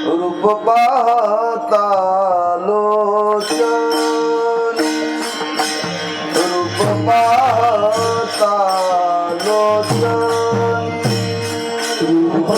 रूप पाहता लोचन, रूप पाहता लोचन, रूप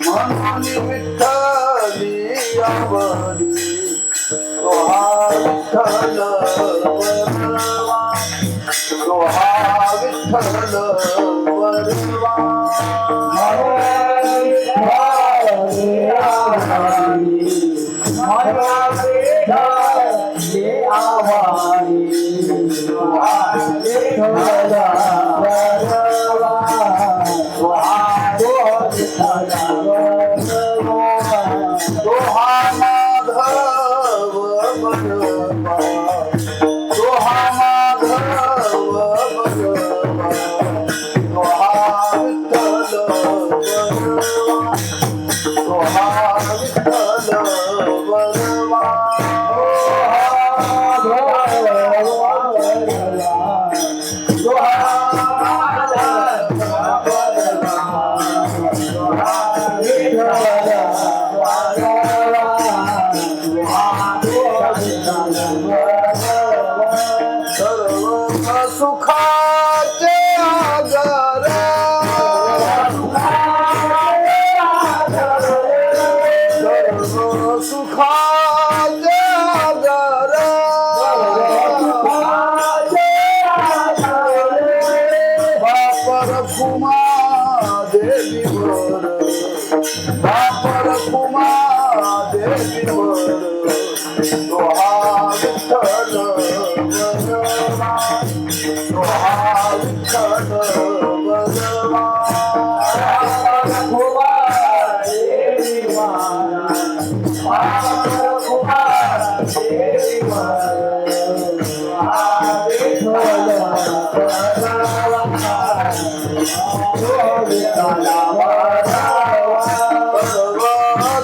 म्हणून विठ्ठली आवडी तो हा विठ्ठल बरवा तो हा विठ्ठल बरवा सुखाचे आगर सुखाचे आगर बापर कुमा देवीवर बापर कुमा देवीवर तो हा विठ्ठल बरवा तो हा विठ्ठल बरवा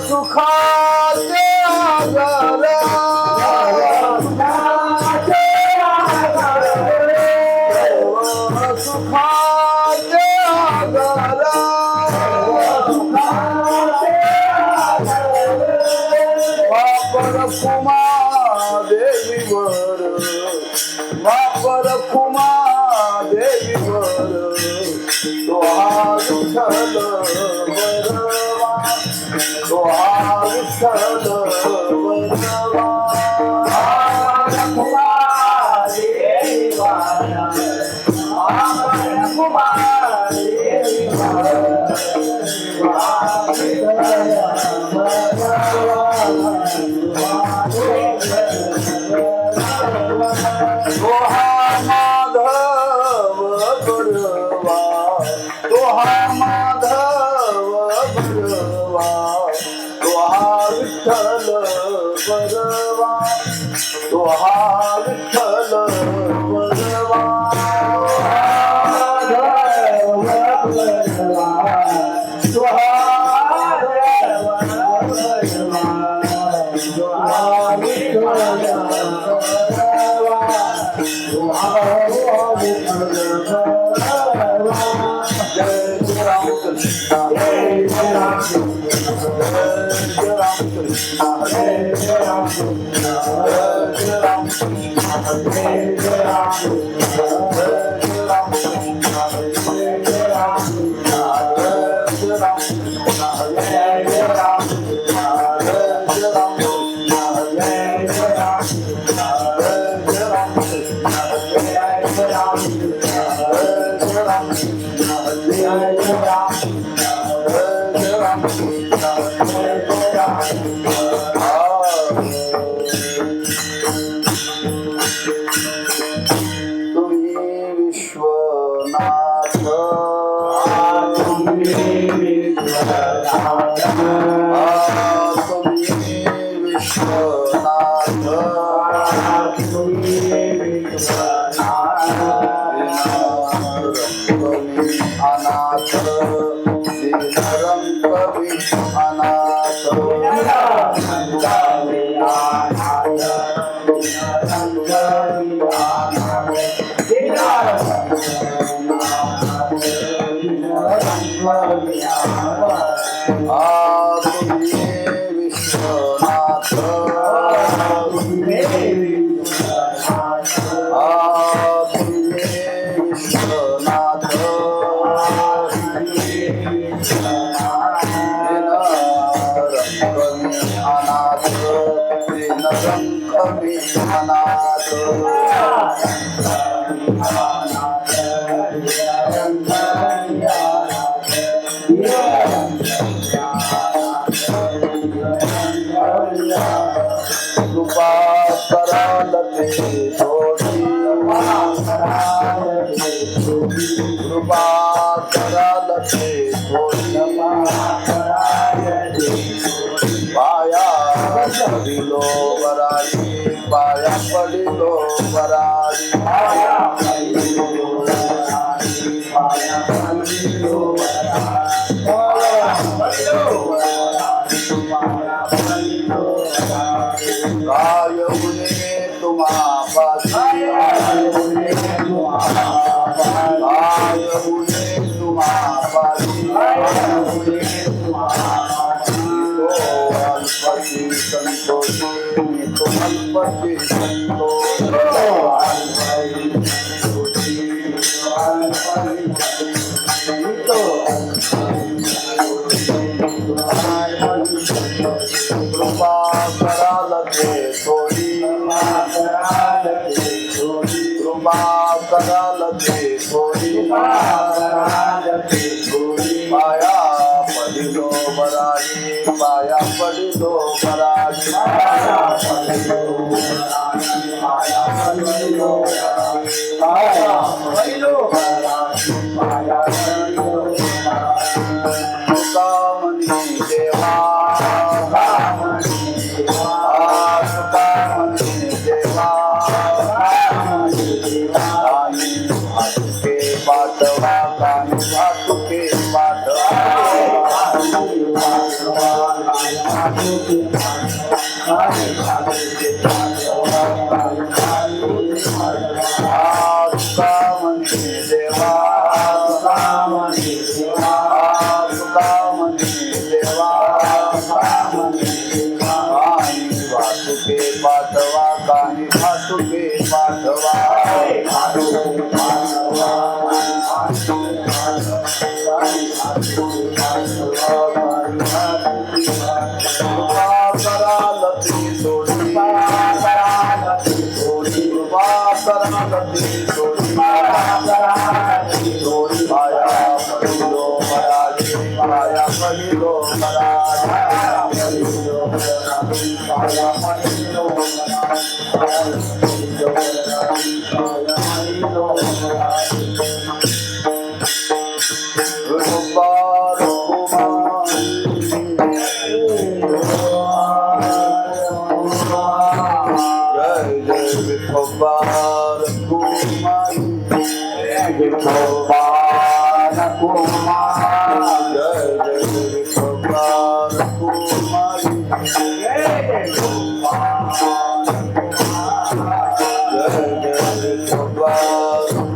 सुखाचे आगर सुखाचे आगर बापर कुमा देवीवर बापर कुमा देवीवर तो हा विठ्ठल बरवा तो हा विठ्ठल बरवा तो हा माधव बरवा तो हा माधव बरवा तो हा विठ्ठल बरवा तो हा विठ्ठल बरवा कमी अनाथ दीनरंग मी अनाथ कृपा कराल ते थोडी कृपा कराल ते थोडी पाया पडिलो वराडी पाया पडिलो वराडी काय गुणे तुम्हापाशी काय गुणे तुम्हापाशी तो अल्पशी संतोषी मी तो अल्पशी कृपा कराल ते थोडी कृपा कराल ते थोडी पाया पडिलो वराडी पाया पडिलो वराडी तुकामणी देवा तुकामणी देवा के पाठवा कानी भातुके पाठवा तुकामणी देवा तुकामणी देवा भातुके पाठवा कानी भातुके पाठवा कृपा कराल ते थोडी कृपा कराल ते थोडी पाया पडिलो वराडी पाया पडिलो रुबार जय जय विठोबार कुमारी विठोबार कुमार जय जय विठोबार कुमारी जय जय विठोबार कुमारी विठोबार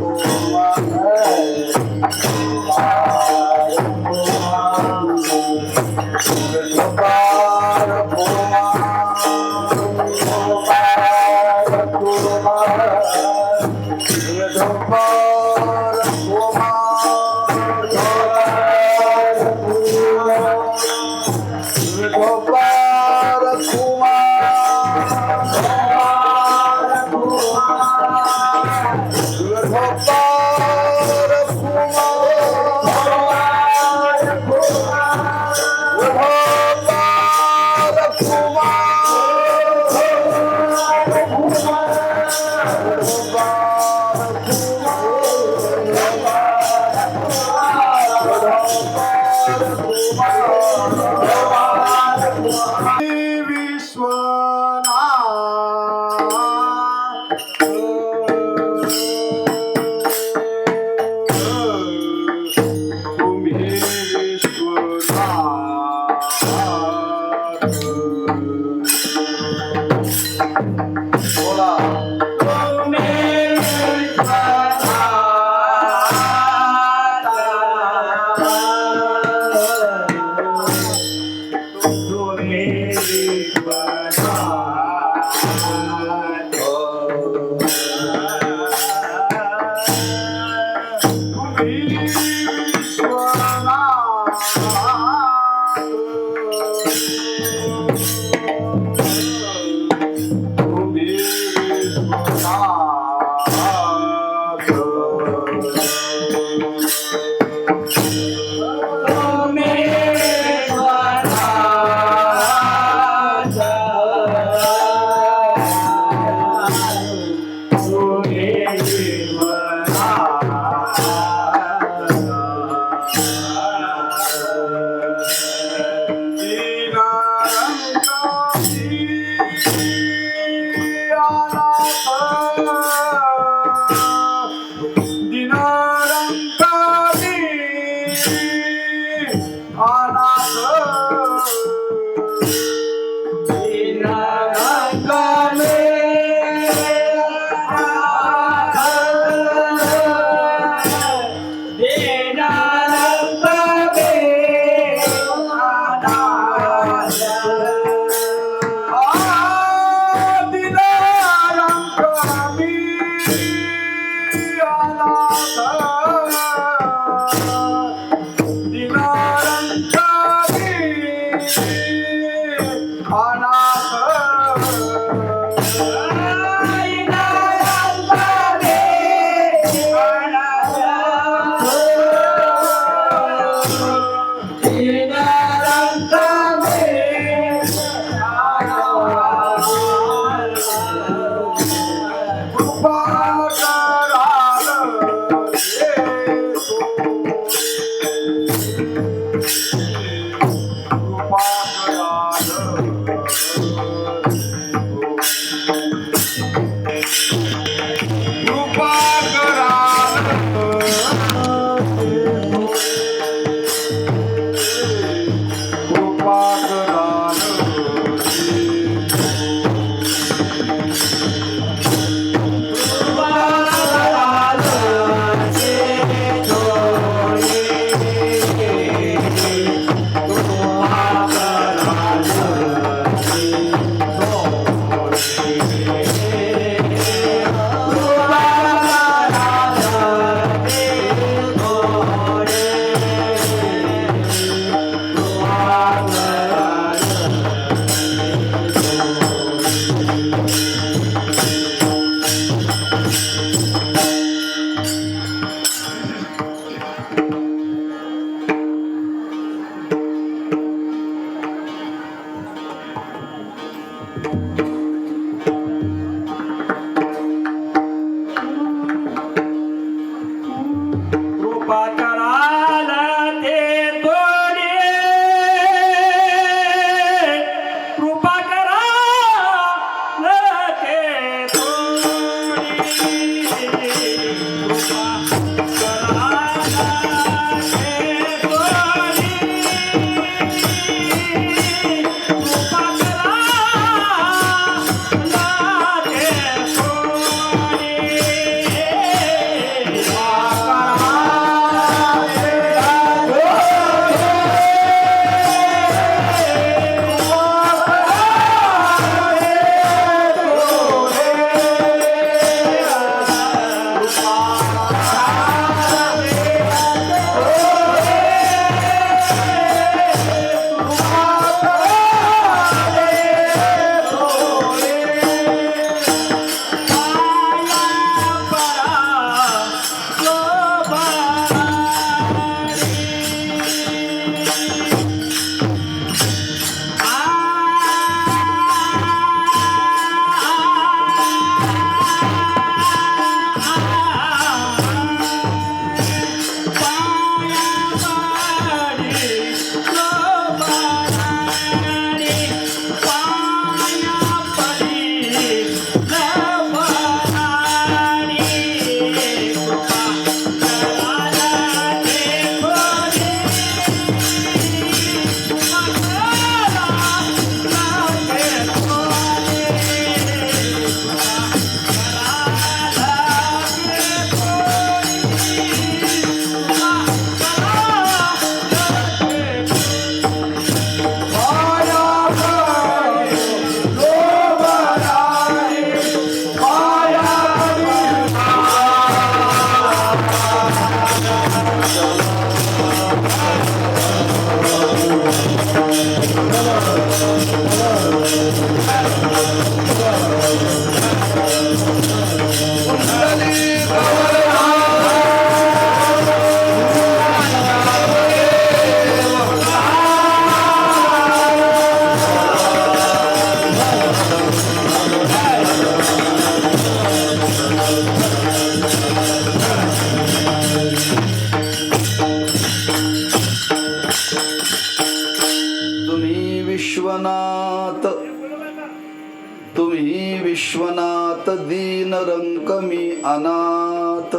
विश्वनाथ दीन रंक मी अनाथ,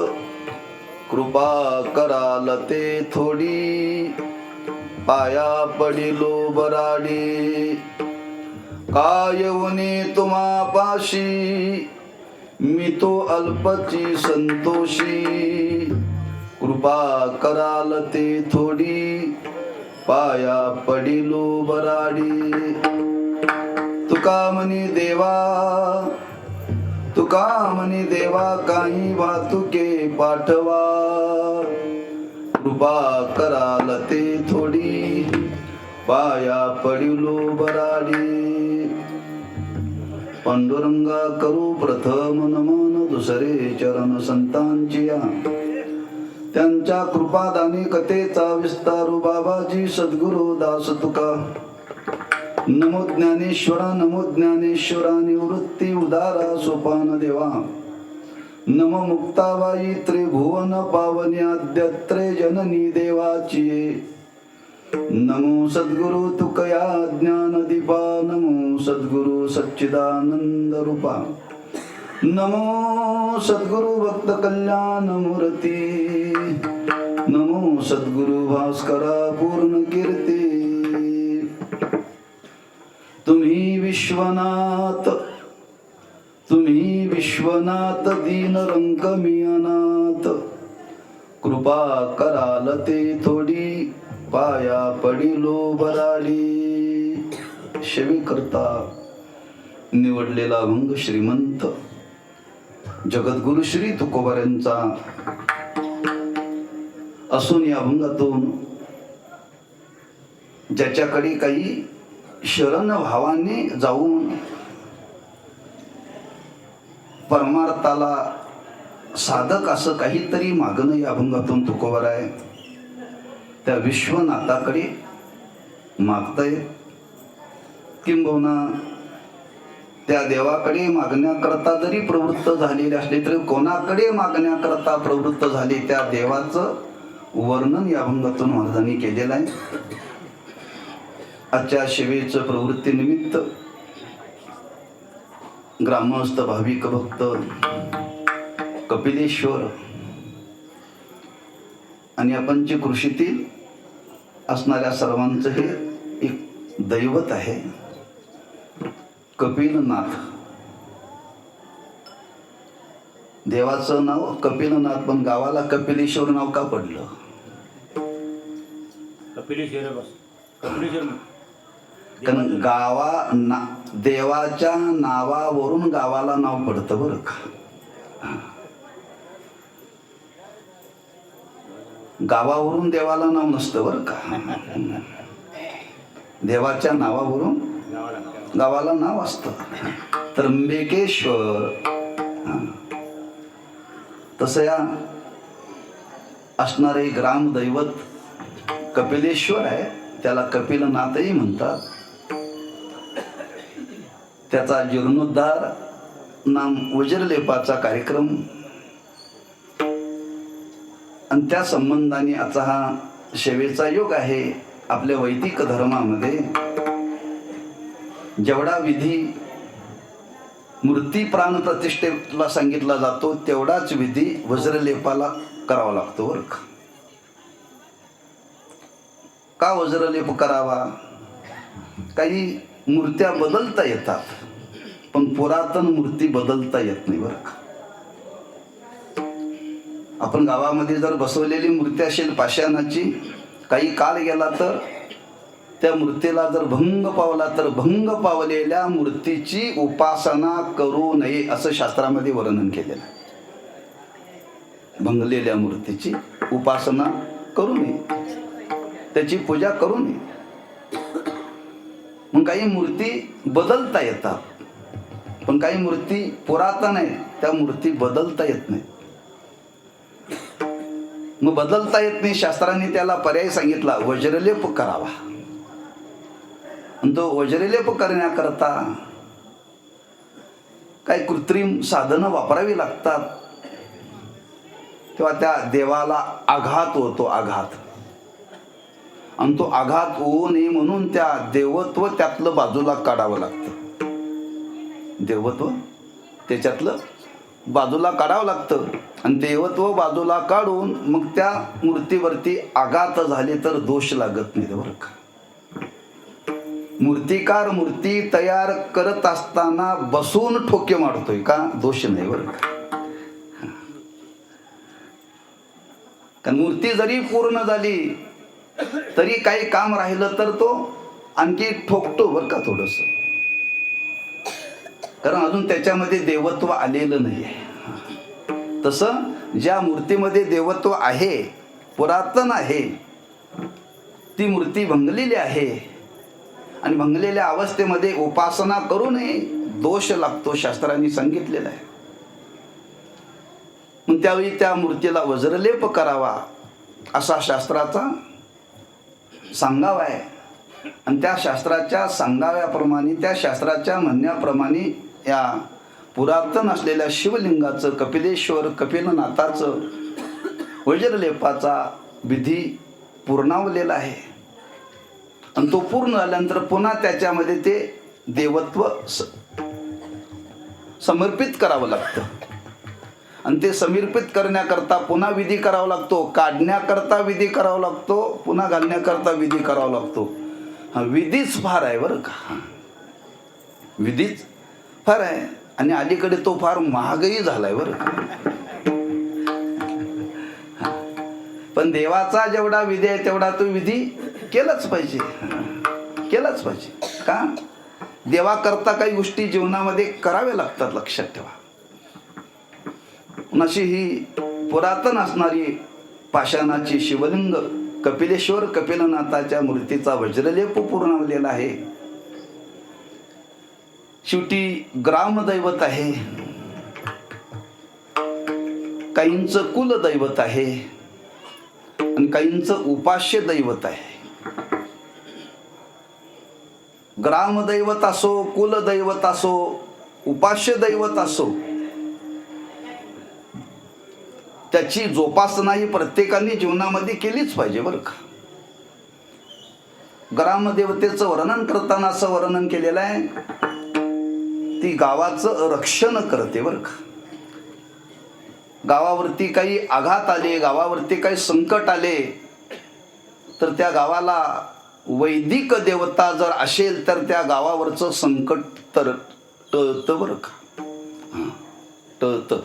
कृपा कराल ते थोडी, पाया पडिलो बराडी, काय उनी तुम्हा पाशी, मी तो अल्पची संतोषी, कृपा कराल ते थोडी, पाया पडिलो बराडी. तुका म्हणी देवा काही वाहतुके पाठवा, कृपा कराल ते थोडी, पाया पडिलो बराडी. पांडुरंगा करू प्रथम नमन, दुसरे चरण संतांची या. त्यांच्या कृपादानी कथेचा विस्तारू, बाबाजी सद्गुरु दास तुका. नमो ज्ञानेश्वरा, नमो ज्ञानेश्वरा, निवृत्ती उदारा सोपान देवा. नमो मुक्ताबाई त्रिभुवन पावनी, आद्यत्रे जननी देवाची. नमो सद्गुरु तुकया ज्ञानदीपा, नमो सद्गुरु सच्चिदानंद रूपा. नमो सद्गुरु भक्त कल्याण मूर्ती, नमो सद्गुरु भास्करा पूर्ण कीर्ती. तुम्ही विश्वनाथ, तुम्ही विश्वनाथ, दीन रंक मी अनाथ. कृपा कराल ते थोडी, पाया पडिलो बराडी. सेवे करता निवडलेला अभंग श्रीमंत जगद्गुरु श्री तुकोबारांचा असून या अभंगातून ज्याच्याकडे काही शरण भावाने जाऊन परमार्थाला साधक असं काहीतरी मागणं या अभंगातून तुकोबार आहे. त्या विश्वनाथाकडे मागताय, किंबहुना त्या देवाकडे मागण्याकरता जरी प्रवृत्त झालेले असले तरी कोणाकडे मागण्याकरता प्रवृत्त झाले त्या देवाचं वर्णन या अभंगातून महाराजांनी केलेलं आहे. आजच्या सेवेचं प्रवृत्ती निमित्त ग्रामस्थ भाविक भक्त कपिलेश्वर आणि या पंचकृषीतील असणाऱ्या सर्वांचं हे एक दैवत आहे कपिलनाथ. देवाचं नाव कपिलनाथ, पण गावाला कपिलेश्वर नाव का पडलं? कारण देवाच्या नावावरून गावाला नाव पडतं बरं का. गावावरून देवाला नाव नसतं बरं का. देवाच्या नावावरून गावाला नाव असतं. त्र्यंबकेश्वर तसं या असणारे ग्रामदैवत कपिलेश्वर आहे, त्याला कपिलनाथही म्हणतात. त्याचा जीर्णोद्धार नाम वज्रलेपाचा कार्यक्रम आणि त्या संबंधाने आजचा हा सेवेचा योग आहे. आपल्या वैदिक धर्मामध्ये जेवढा विधी मूर्ती प्राण प्रतिष्ठेला सांगितला जातो तेवढाच विधी वज्रलेपाला करावा लागतो बरं का. वज्रलेप करावा? काही मूर्त्या बदलता येतात पण पुरातन मूर्ती बदलता येत नाही बरं का. आपण गावामध्ये जर बसवलेली मूर्ती असेल पाषाणाची, काही काळ गेला तर त्या मूर्तीला जर भंग पावला तर भंग पावलेल्या मूर्तीची उपासना करू नये असं शास्त्रामध्ये वर्णन केलेलं आहे. भंगलेल्या मूर्तीची उपासना करू नये, त्याची पूजा करू नये. मग काही मूर्ती बदलता येतात पण काही मूर्ती पुरातन आहेत, त्या मूर्ती बदलता येत नाही. मग बदलता येत नाही, शास्त्राने त्याला पर्याय सांगितला, वज्रलेप करावा. आणि तो वज्रलेप करण्याकरता काही कृत्रिम साधनं वापरावी लागतात. तेव्हा त्या देवाला आघात होतो, आघात. आणि तो आघात होऊ नये म्हणून त्या देवत्व त्यातलं बाजूला काढावं लागतं. देवत्व त्याच्यातलं बाजूला काढावं लागतं आणि देवत्व बाजूला काढून मग त्या मूर्तीवरती आघात झाले तर दोष लागत नाही बरं का. मूर्तिकार मूर्ती तयार करत असताना बसून ठोके मारतोय का, दोष नाही बरं का. कारण मूर्ती जरी पूर्ण झाली तरी काही काम राहिलं तर तो आणखी ठोकतो बरं का थोडस, कारण अजून त्याच्यामध्ये देवत्व आलेलं नाही आहे. तसं ज्या मूर्तीमध्ये देवत्व आहे, पुरातन आहे, ती मूर्ती भंगलेली आहे, आणि भंगलेल्या अवस्थेमध्ये उपासना करू नये, दोष लागतो, शास्त्रांनी सांगितलेलं आहे. मग त्यावेळी त्या मूर्तीला वज्रलेप करावा असा शास्त्राचा सांगावा आहे. आणि त्या शास्त्राच्या सांगाव्याप्रमाणे, त्या शास्त्राच्या म्हणण्याप्रमाणे या पुरातन असलेल्या शिवलिंगाचं, कपिलेश्वर कपिलनाथाचं वज्रलेपाचा विधी पूर्णावलेला आहे. आणि तो पूर्ण झाल्यानंतर पुन्हा त्याच्यामध्ये ते देवत्व समर्पित करावं लागतं. आणि ते समर्पित करण्याकरता पुन्हा विधी करावा लागतो, काढण्याकरता विधी करावा लागतो, पुन्हा घालण्याकरता विधी करावा लागतो. हा विधीच फार आहे बरं का, विधीच फार आहे. आणि अलीकडे तो फार महागही झालाय बरं का. पण देवाचा जेवढा विधी आहे तेवढा तो विधी केलाच पाहिजे, केलाच पाहिजे. का? देवाकरता काही गोष्टी जीवनामध्ये कराव्या लागतात, लक्षात ठेवा. अशी ही पुरातन असणारी पाषाणाची शिवलिंग कपिलेश्वर कपिलनाथाच्या मूर्तीचा वज्रलेप पूर्णवलेला आहे. शेवटी ग्रामदैवत आहे, काहींचं कुलदैवत आहे आणि काहींचं उपास्य दैवत आहे. ग्रामदैवत असो, कुलदैवत असो, उपास्य दैवत असो, त्याची जोपासना ही प्रत्येकाने जीवनामध्ये केलीच पाहिजे बरं का. ग्रामदेवतेचं वर्णन करताना असं वर्णन केलेलं आहे, ती गावाचं रक्षण करते बरं का. गावावरती काही आघात आले, गावावरती काही संकट आले तर त्या गावाला वैदिक देवता जर असेल तर त्या गावावरचं संकट तर टळतं बरं का, टळतं.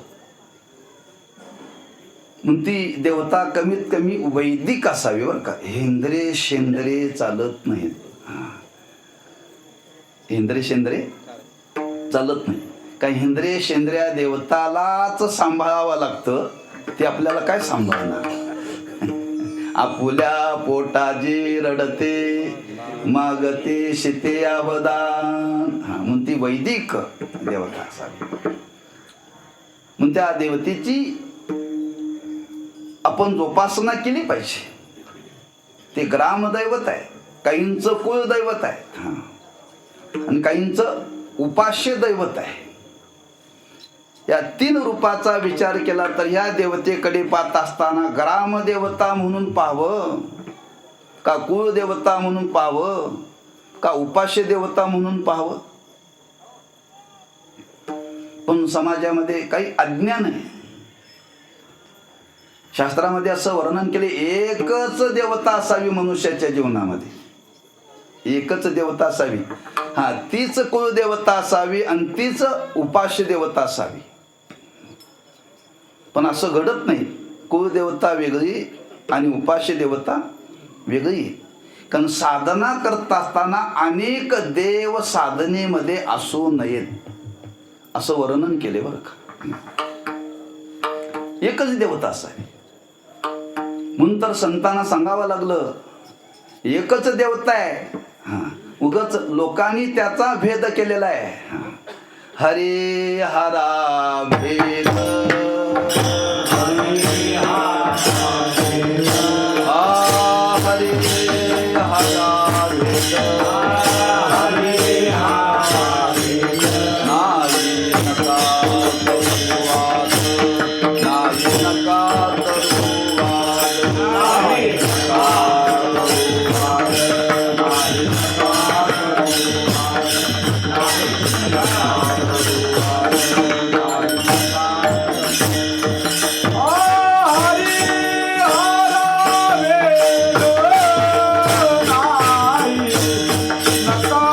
मग ती देवता कमीत कमी वैदिक असावी बरं का. हेंद्रे शेंद्रे चालत नाहीत, हेंद्रे शेंद्रे चालत नाही. काही हेंद्रे शेंद्र्या देवतालाच सांभाळावं लागतं, ते आपल्याला काय सांभाळणार. आपुल्या पोटाजी रडते मागते शिते अवदान. मग ती वैदिक देवता असावी. मग त्या देवतेची आपण जोपासना केली पाहिजे. ते ग्रामदैवत आहे, काहींचं कुलदैवत आहे आणि काहींचं उपास्य दैवत आहे. या तीन रूपाचा विचार केला तर ह्या देवतेकडे पाहत असताना ग्रामदेवता म्हणून पाहावं का, कुलदेवता म्हणून पाहावं का, उपास्य देवता म्हणून पाहावं. पण समाजामध्ये काही अज्ञान आहे. शास्त्रामध्ये असं वर्णन केले, एकच देवता असावी मनुष्याच्या जीवनामध्ये, एकच देवता असावी. हा, तीच कुलदेवता असावी आणि तीच उपास्य देवता असावी. पण असं घडत नाही. कुलदेवता वेगळी आणि उपास्य देवता वेगळी. कारण साधना करत असताना अनेक देव साधनेमध्ये असू नयेत असं वर्णन केले बरं का. एकच देवता असावी. म्हणून तर संतांना सांगावं लागलं, एकच देवता आहे. उगाच लोकांनी त्याचा भेद केलेला आहे. हरे हरा भेद, हरे हरा भेद, हरे हरा भेद, हरे हरा भेद. नारी नका तरुवाद, नारी नका तरुवाद, नारी नका तरुवाद, नारी नका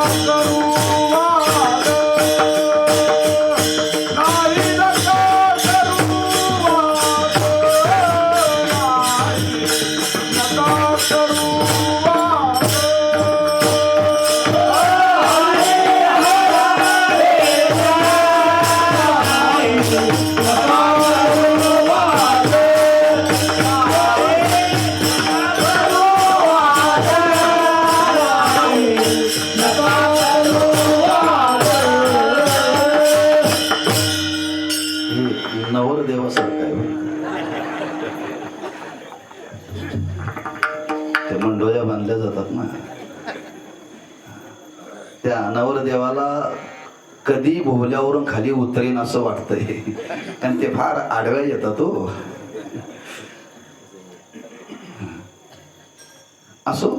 मंडोळ्या बांधल्या जातात ना, त्या नवरदेवाला कधी भोवल्यावरून खाली उतरेन असं वाटतंय, कारण ते फार आडव्या येतात हो. असो,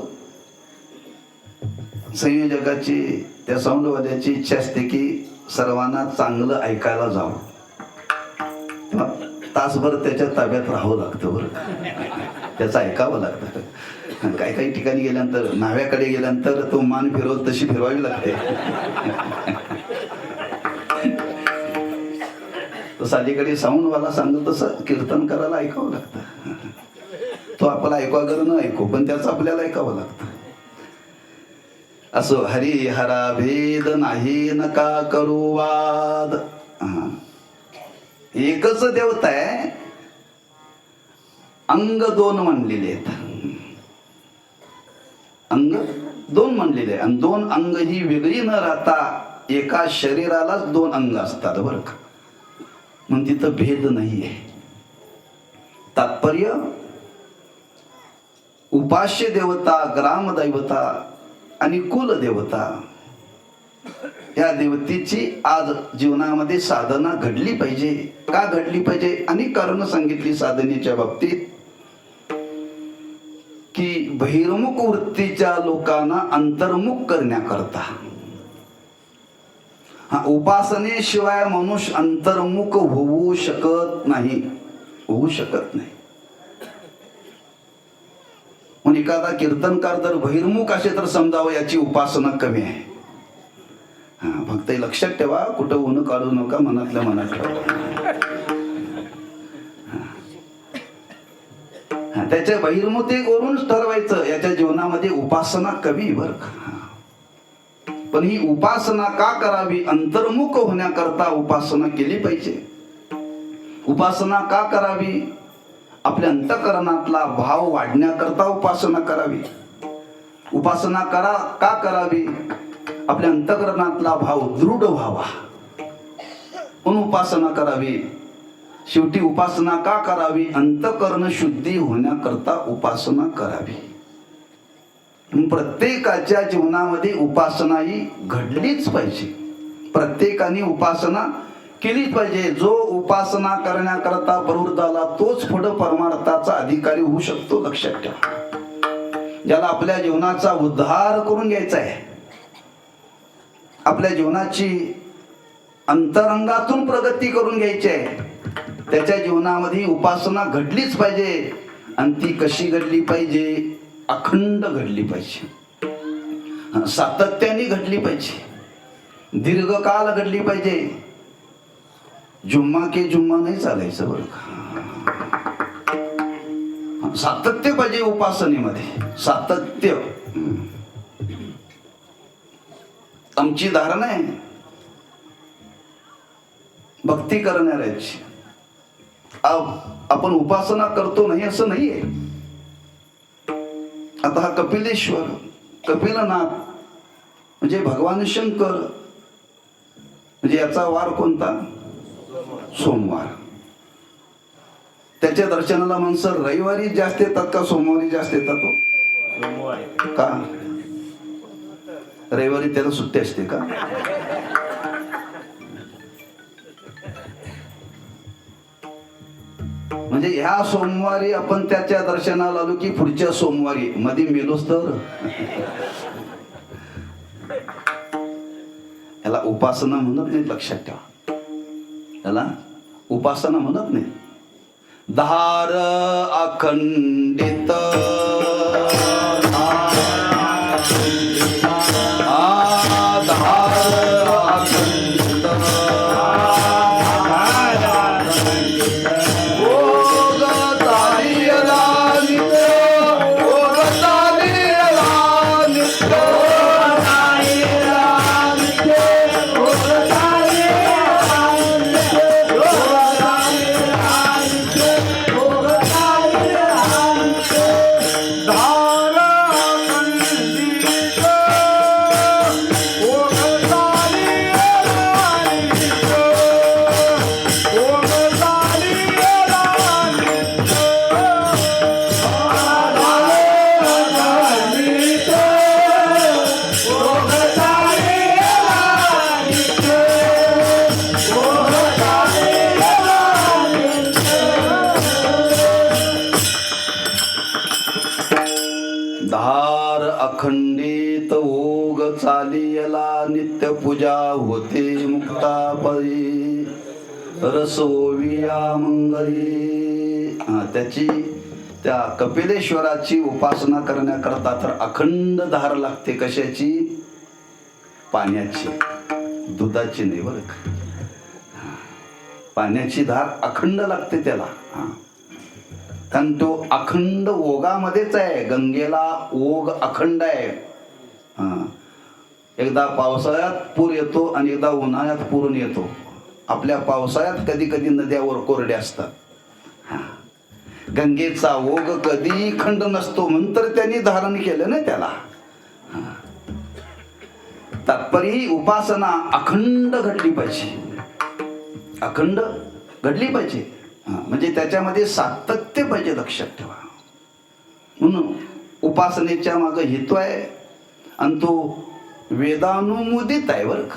संयोजकाची त्या साऊंडवाल्याची इच्छा असते की सर्वांना चांगलं ऐकायला जावं, तेव्हा तासभर त्याच्या ताब्यात राहावं लागतं बरं, त्याचं ऐकावं लागतं. काही काही ठिकाणी गेल्यानंतर, न्हाव्याकडे गेल्यानंतर तो मान फिरवत तशी फिरवावी लागते. तो सालीकडे साऊंडवाला सांगत तसं कीर्तन करायला ऐकावं लागतं. तो आपला ऐकवा न ऐकू, पण त्याचं आपल्याला ऐकावं लागतं. असो, हरी हरा भेद नाही नका करू वाद. एकच देवता आहे, अंग दोन मानलेले आहेत. अंग दोन मानलेले आहे, आणि दोन अंग ही वेगळी न राहता एका शरीरालाच दोन अंग असतात बरं का. मग तिथं भेद नाहीये. तात्पर्य, उपास्य देवता, ग्रामदैवता आणि कुलदेवता या देवतेची आज जीवनामध्ये साधना घडली पाहिजे. का घडली पाहिजे? अनेक कारण सांगितली साधनेच्या बाबतीत, की बहिर्मुख वृत्तीच्या लोकांना अंतर्मुख करण्याकरता. हा, उपासनेशिवाय मनुष्य अंतर्मुख होऊ शकत नाही, होऊ शकत नाही. म्हणून एखादा कीर्तनकार जर बहिर्मुख असे तर समजावं याची उपासना कमी आहे. हा, फक्त लक्षात ठेवा, कुठं ऊन काढू नका, मनातल्या मनात ठेवा. त्याच्या बहिर्मुखतेवरूनच ठरवायचं याच्या जीवनामध्ये उपासना कमी बरं का. पण ही उपासना का करावी? अंतर्मुख होण्याकरता उपासना केली पाहिजे. उपासना का करावी? आपल्या अंतःकरणातला भाव वाढण्याकरता उपासना करावी. उपासना का करावी? आपल्या अंतःकरणातला भाव दृढ व्हावा म्हणून उपासना करावी. शेवटी उपासना का करावी? अंतःकरण शुद्धी होण्याकरता उपासना करावी. प्रत्येकाच्या जीवनामध्ये उपासना ही घडलीच पाहिजे. प्रत्येकाने उपासना केलीच पाहिजे. जो उपासना करण्याकरता प्रवृत्त झाला तोच पुढं परमार्थाचा अधिकारी होऊ शकतो. लक्षात ठेवा, ज्याला आपल्या जीवनाचा उद्धार करून घ्यायचा आहे, आपल्या जीवनाची अंतरंगातून प्रगती करून घ्यायची आहे, त्याच्या जीवनामध्ये उपासना घडलीच पाहिजे. आणि ती कशी घडली पाहिजे? अखंड घडली पाहिजे, सातत्याने घडली पाहिजे, दीर्घकाल घडली पाहिजे. जुम्मा के जुम्मा नाही चालायचं बरं का. सातत्य पाहिजे उपासनेमध्ये, सातत्य. आमची धारणा आहे भक्ती करणाऱ्याची, आपण उपासना करतो नाही असं नाहीये. आता हा कपिलेश्वर, कपिलनाथ म्हणजे भगवान शंकर, म्हणजे याचा वार कोणता? सोमवार. त्याच्या दर्शनाला माणसं रविवारी जास्त येतात का सोमवारी जास्त येतात? का रविवारी त्याला सुट्टी असते का? म्हणजे ह्या सोमवारी आपण त्याच्या दर्शनाला आलो की पुढच्या सोमवारी मध्ये मेलोच तर? याला उपासना म्हणत नाही. लक्षात ठेवा, याला उपासना म्हणत नाही. धार अखंडित गंगेला नित्य पूजा होते मुक्तापरी रस ओविया मंगली. त्याची त्या कपिलेश्वराची उपासना करण्याकरता तर अखंड धार लागते. कशाची? पाण्याची, दुधाची नाही बरं का. पाण्याची धार अखंड लागते त्याला. कारण तो अखंड ओघामध्येच आहे. गंगेला ओघ अखंड आहे. एकदा पावसाळ्यात पूर येतो आणि एकदा उन्हाळ्यात पूर येतो. आपल्या पावसाळ्यात कधी कधी नद्यावर कोरड्या असतात. गंगेचा ओघ कधी खंड नसतो म्हणून तर त्यांनी धारण केलं ना त्याला. तात्पर्य उपासना अखंड घडली पाहिजे. अखंड घडली पाहिजे. म्हणजे त्याच्यामध्ये सातत्य पाहिजे. लक्षात ठेवा. म्हणून उपासनेच्या मागे हेतू आहे आणि तो वेदानुमोदित आहे बरं का.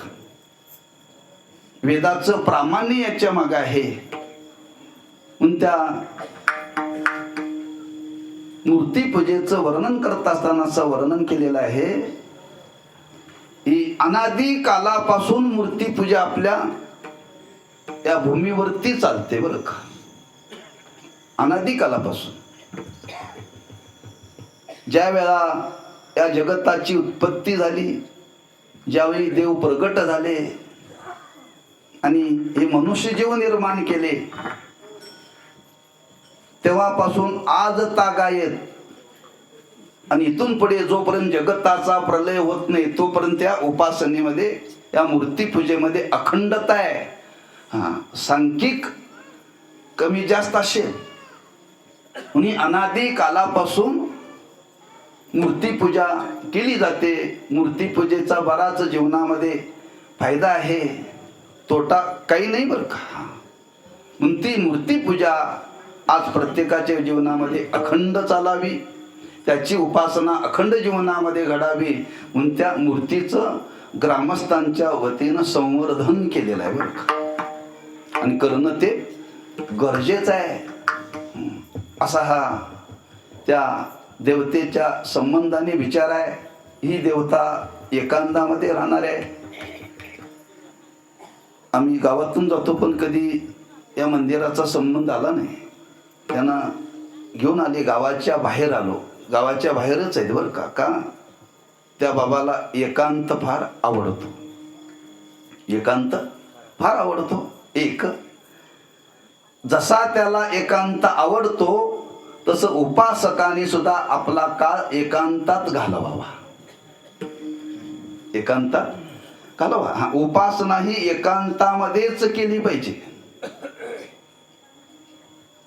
वेदाचं प्रामाण्य याच्या मागे आहे. म्हणून त्या मूर्तीपूजेचं वर्णन करत असताना असं वर्णन केलेलं आहे ही अनादी कालापासून मूर्तीपूजा आपल्या या भूमीवरती चालते बरं का. अनादी कालापासून ज्या वेळा या जगताची उत्पत्ती झाली, ज्यावेळी देव प्रगट झाले आणि हे मनुष्य जीव निर्माण केले, तेव्हापासून आज तागायत आणि इथून पुढे जोपर्यंत जगताचा प्रलय होत नाही तोपर्यंत या उपासनेमध्ये, या मूर्तीपूजेमध्ये अखंडता आहे. सांख्यिक कमी जास्त असेल आणि अनादी कालापासून मूर्तीपूजा केली जाते. मूर्तीपूजेचा बराच जीवनामध्ये फायदा आहे, तोटा काही नाही बरं का. म्हणून ती मूर्तीपूजा आज प्रत्येकाच्या जीवनामध्ये अखंड चालावी, त्याची उपासना अखंड जीवनामध्ये घडावी म्हणून त्या मूर्तीचं ग्रामस्थांच्या वतीनं संवर्धन केलेलं आहे बरं का. आणि करणं ते गरजेचं आहे. असा हा त्या देवतेच्या संबंधाने विचार आहे. ही देवता एकांतामध्ये राहणार आहे. आम्ही गावातून जातो पण कधी या मंदिराचा संबंध आला नाही. त्यांना घेऊन आले, गावाच्या बाहेर आलो. गावाच्या बाहेरच आहेत बरं का. त्या बाबाला एकांत फार आवडतो. एकांत फार आवडतो. एक जसा त्याला एकांत आवडतो तसं उपासकाने सुद्धा आपला काळ एकांतात घालवावा. एकांतात घालवा. उपासना ही एकांतामध्येच केली पाहिजे.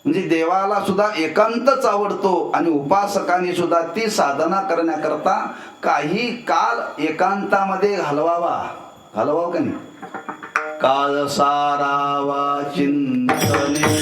म्हणजे देवाला सुद्धा एकांतच आवडतो आणि उपासकाने सुद्धा ती साधना करण्याकरता काही काळ एकांतामध्ये घालवावा. घालवावं का नाही? काळ सारावा चिंतने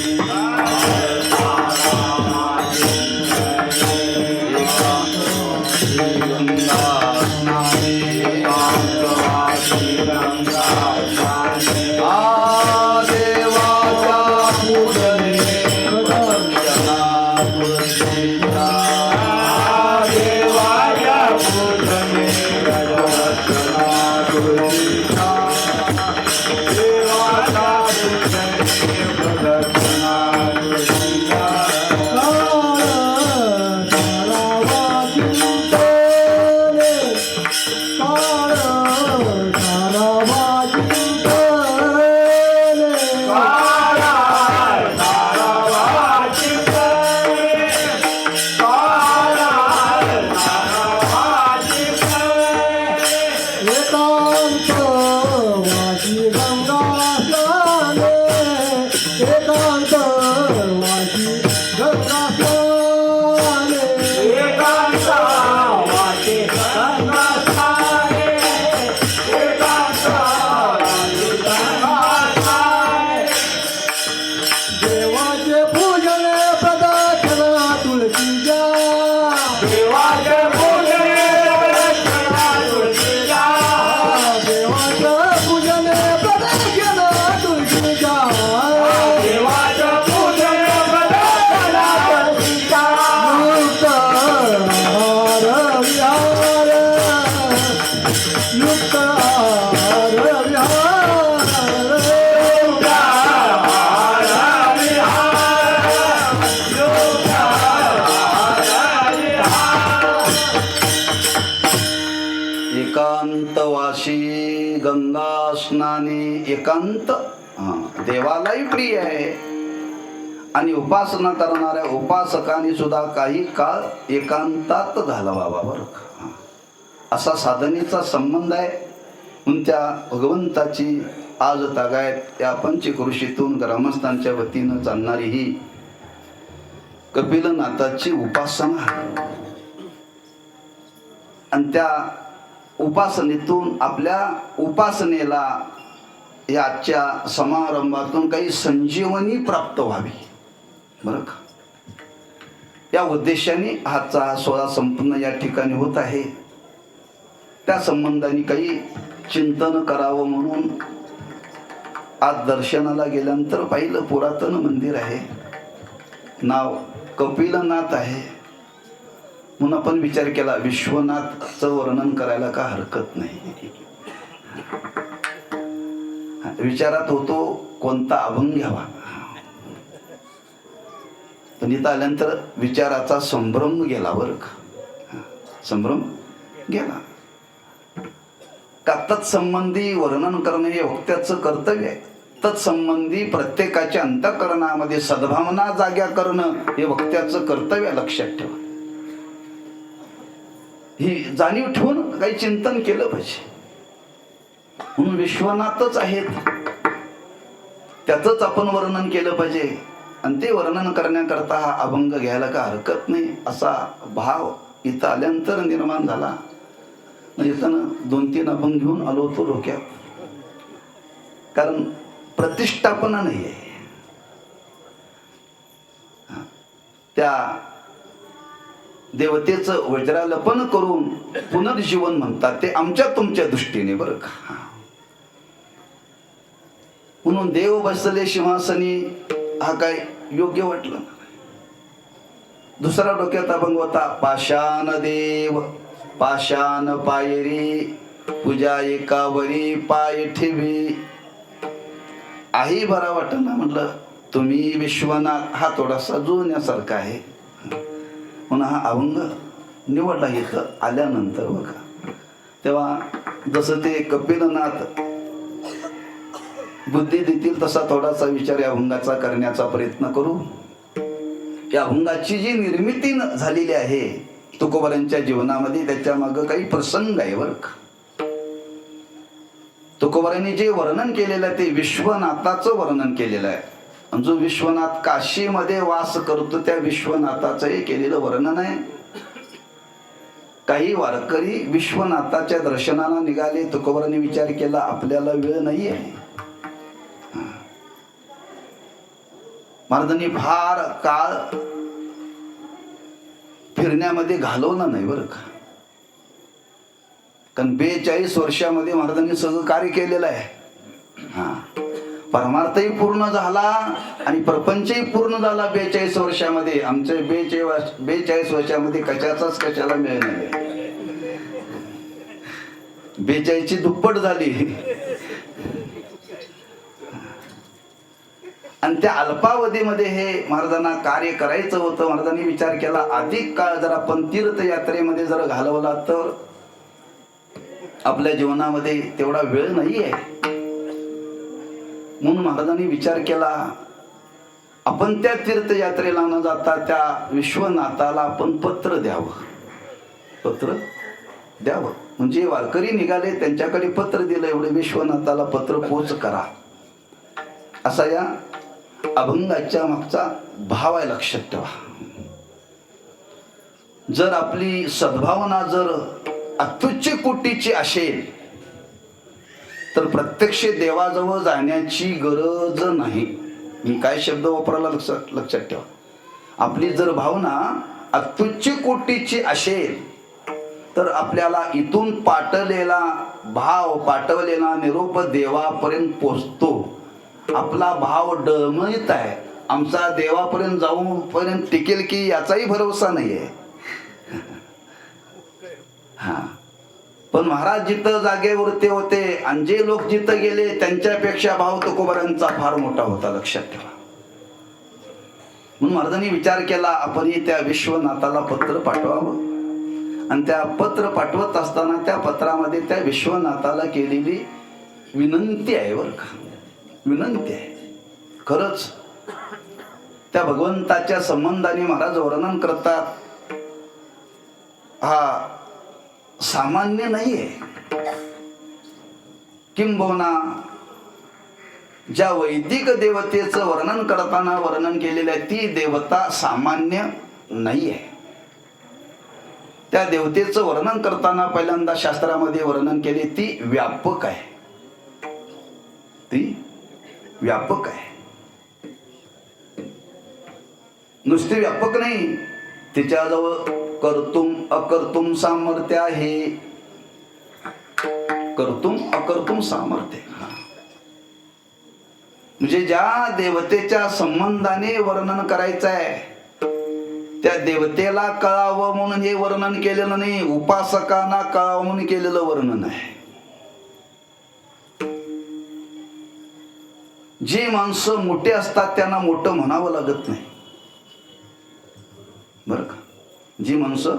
पूजने एकांतवासी गंगा स्नाने एकांत देवालाही प्रिय आहे आणि उपासना करणाऱ्या उपासकांनी सुद्धा काही काळ एकांतात घालवावा बरं का. असा साधनेचा संबंध आहे. म्हणून त्या भगवंताची आज तागायत या पंचकृषीतून ग्रामस्थांच्या वतीनं चालणारी ही कपिलनाथाची उपासना आणि त्या उपासनेतून आपल्या उपासनेला या आजच्या समारंभातून काही संजीवनी प्राप्त व्हावी बरं का. या उद्देशाने आजचा सोहळा संपूर्ण या ठिकाणी होत आहे. त्या संबंधाने काही चिंतन करावं म्हणून आज दर्शनाला गेल्यानंतर पाहिलं पुरातन मंदिर आहे, नाव कपिलनाथ आहे. म्हणून आपण विचार केला विश्वनाथचं वर्णन करायला का हरकत नाही. विचारात होतो कोणता अभंग घ्यावा, पण इथं आल्यानंतर विचाराचा संभ्रम गेला बरं का. संभ्रम गेला का. तत्संबंधी वर्णन करणे हे वक्त्याचं कर्तव्य आहे. तत्संबंधी प्रत्येकाच्या अंतःकरणामध्ये सद्भावना जाग्या करणं हे वक्त्याचं कर्तव्य. लक्षात ठेवा. ही जाणीव ठेवून काही चिंतन केलं पाहिजे. म्हणून विश्वनाथच आहेत, त्याचंच आपण वर्णन केलं पाहिजे आणि ते वर्णन करण्याकरता हा अभंग घ्यायला का हरकत नाही असा भाव इथं आल्यानंतर निर्माण झाला. इथं 2-3 अभंग घेऊन आलो होतो डोक्यात, कारण प्रतिष्ठापना नाही आहे. त्या देवतेचं वज्रालपन करून पुनर्जीवन म्हणतात ते आमच्या तुमच्या दृष्टीने बरं का. म्हणून देव बसले सिंहासनी हा काय योग्य वाटलं. दुसरा डोक्यात अभंग होता पाषाण देव पाषाण पायरी पूजा एकावरी पाय ठेवी. आई बरा वाटना म्हटलं तुम्ही विश्वनाथ हा थोडासा जुळण्यासारखा आहे म्हणून हा अभंग निवडला. इथं आल्यानंतर बघा तेव्हा जसं ते कपिलनाथ बुद्धी देतील तसा थोडासा विचार या अभंगाचा करण्याचा प्रयत्न करू. या अभंगाची जी निर्मिती झालेली आहे तुकोबारांच्या जीवनामध्ये त्याच्या मागं काही प्रसंग आहे बरं का. तुकोबारांनी जे वर्णन केलेलं आहे ते विश्वनाथाचं वर्णन केलेलं आहे. आणि जो विश्वनाथ काशीमध्ये वास करतो त्या विश्वनाथाचं हे केलेलं वर्णन आहे. काही वारकरी विश्वनाथाच्या दर्शनाला निघाले. तुकोबारांनी विचार केला आपल्याला वेळ नाही आहे. महाराजांनी फार काळ फिरण्यामध्ये घालवला नाही बरं का. कारण 42 वर्षामध्ये महाराजांनी सगळं कार्य केलेलं आहे. परमार्थही पूर्ण झाला आणि प्रपंचही पूर्ण झाला 42 वर्षामध्ये. आमच्या 42 वर्षामध्ये कशाला मिळ नाही. 42ची दुप्पट झाली. आणि त्या अल्पावधीमध्ये हे महाराजांना कार्य करायचं होतं. महाराजांनी विचार केला अधिक काळ जर आपण तीर्थयात्रेमध्ये जर घालवला तर आपल्या जीवनामध्ये तेवढा वेळ नाही आहे. म्हणून महाराजांनी विचार केला आपण त्या तीर्थयात्रेला न जाता त्या विश्वनाथाला आपण पत्र द्यावं. पत्र द्यावं म्हणजे वारकरी निघाले त्यांच्याकडे पत्र दिलं. एवढे विश्वनाथाला पत्र पोच करा असा या अभंगाच्या मागचा भाव आहे. लक्षात ठेवा. जर आपली सद्भावना जर अत्युच्च कोटीची असेल तर प्रत्यक्ष देवाजवळ जाण्याची गरज नाही. मी काय शब्द वापरायला लक्षात ठेवा. आपली जर भावना अत्युच्च कोटीची असेल तर आपल्याला इथून पाठवलेला भाव पाठवलेला निरोप देवापर्यंत पोचतो. आपला भाव डळमळीत आहे. आमचा देवापर्यंत जाऊपर्यंत टिकेल की याचाही भरोसा नाही आहे. पण महाराज जिथं जागेवरती होते आणि जे लोक जिथं गेले त्यांच्यापेक्षा भाव तुकोबारांचा फार मोठा होता, लक्षात ठेवा. म्हणून महाराजांनी विचार केला आपण त्या विश्वनाथाला पत्र पाठवावं. आणि त्या पत्र पाठवत असताना त्या पत्रामध्ये त्या विश्वनाथाला केलेली विनंती आहे बरं का, विनंती आहे. खरंच त्या भगवंताच्या संबंधाने महाराज वर्णन करतात, हा सामान्य नाहीये. किंबहुना ज्या वैदिक देवतेचं वर्णन करताना वर्णन केलेलं आहे ती देवता सामान्य नाहीये. त्या देवतेचं वर्णन करताना पहिल्यांदा शास्त्रामध्ये वर्णन केले ती व्यापक आहे, ती व्यापक आहे. नुसती व्यापक नाही, तिच्याजवळ कर्तुम अकर्तुम सामर्थ्य आहे. कर्तुम अकर्तुम सामर्थ्य. म्हणजे ज्या देवतेच्या संबंधाने वर्णन करायचं आहे त्या देवतेला कळावं म्हणून हे वर्णन केलेलं नाही, उपासकांना कळावं म्हणून केलेलं वर्णन आहे. जी माणसं मोठे असतात त्यांना मोठं म्हणावं लागत नाही बरं का. जी माणसं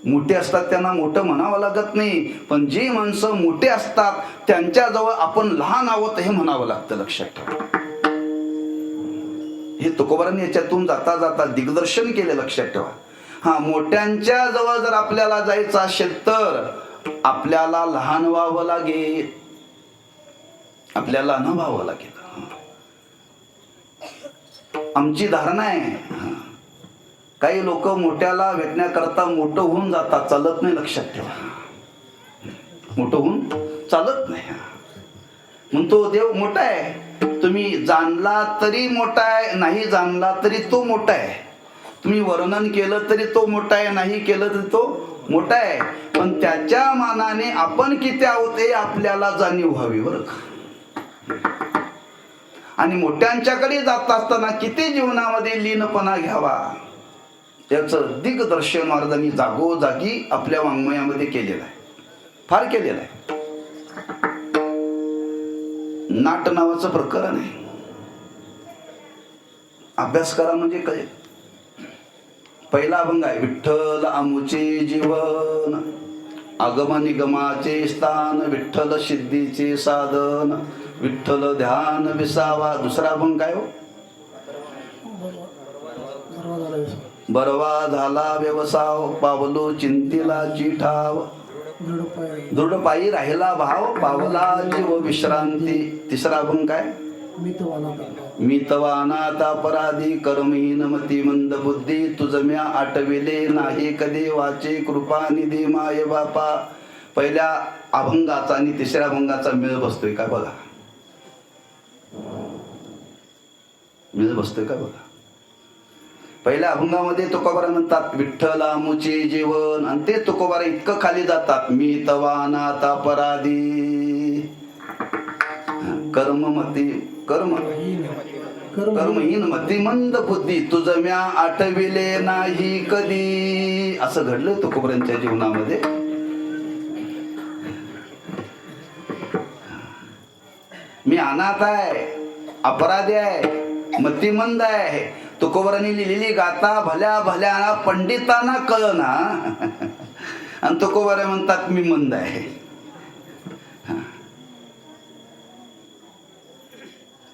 मोठे असतात त्यांना मोठं म्हणावं लागत नाही, पण जी माणसं मोठे असतात त्यांच्याजवळ आपण लहान आहोत हे म्हणावं लागतं, लक्षात ठेवा. हे तुकोबारांनी याच्यातून जाता जाता दिग्दर्शन केले, लक्षात ठेवा. हा, मोठ्यांच्या जवळ जर आपल्याला जायचं असेल तर आपल्याला लहान व्हावं लागेल, आपल्याला लहान व्हावं लागेल. आमची धारणा आहे, काही लोक मोठ्याला भेटण्याकरता मोठं होऊन जातात, चालत नाही, लक्षात ठेवा. मोठं होऊन चालत नाही. म्हणतो देव मोठा आहे, तुम्ही जाणला तरी मोठा आहे, नाही जाणला तरी तो मोठा आहे. तुम्ही वर्णन केलं तरी तो मोठा आहे, नाही केलं तरी तो मोठा आहे. पण त्याच्या मानाने आपण किती आहोत हे आपल्याला जाणीव व्हावी बरं का. आणि मोठ्यांच्याकडे जात असताना किती जीवनामध्ये लीनपणा घ्यावा याचं दिग्दर्शन महाराजांनी जागोजागी आपल्या वाङ्मयामध्ये केलेलं आहे, फार केलेलं आहे. नाट नावाचं प्रकरण आहे, अभ्यास करा म्हणजे कळेल. पहिला अभंग आहे, विठ्ठल आमुचे जीवन, आगम निगमाचे स्थान, विठ्ठल सिद्धीचे साधन, विठ्ठल ध्यान विसावा. दुसरा अभंग काय हो, बरवा झाला व्यवसाव, पावलो चिंतीला चिठाव, दृढ पायी राहिला भाव, पावला जीव विश्रांती. तिसरा अभंग काय, मी तवा अनाथ अपराधी, कर्महीन मती मंद बुद्धी, तुझम्या आठविले नाही कधी, वाचे कृपा निधी माय बापा. पहिल्या अभंगाचा आणि तिसऱ्या अभंगाचा मेळ बसतोय का बघा, मेळ बसतोय का बघा. पहिल्या अभंगामध्ये तुकोबारा म्हणतात विठ्ठल आमुचे जीवन, आणि ते तुकोबारा इतकं खाली जातात, मी तवा अनाथ अपराधी, कर्ममती कर्महीन मती मंद बुद्धी, तुझम्या आठविले नाही कधी. असं घडलं तुकोबारांच्या जीवनामध्ये. मी अनाथ आहे, अपराधी आहे, मतिमंद आहे. तुकोबारांनी लिहिलेली गाथा भल्या भल्या पंडितांना कळना, आणि तुकोबारा म्हणतात मी मंद आहे.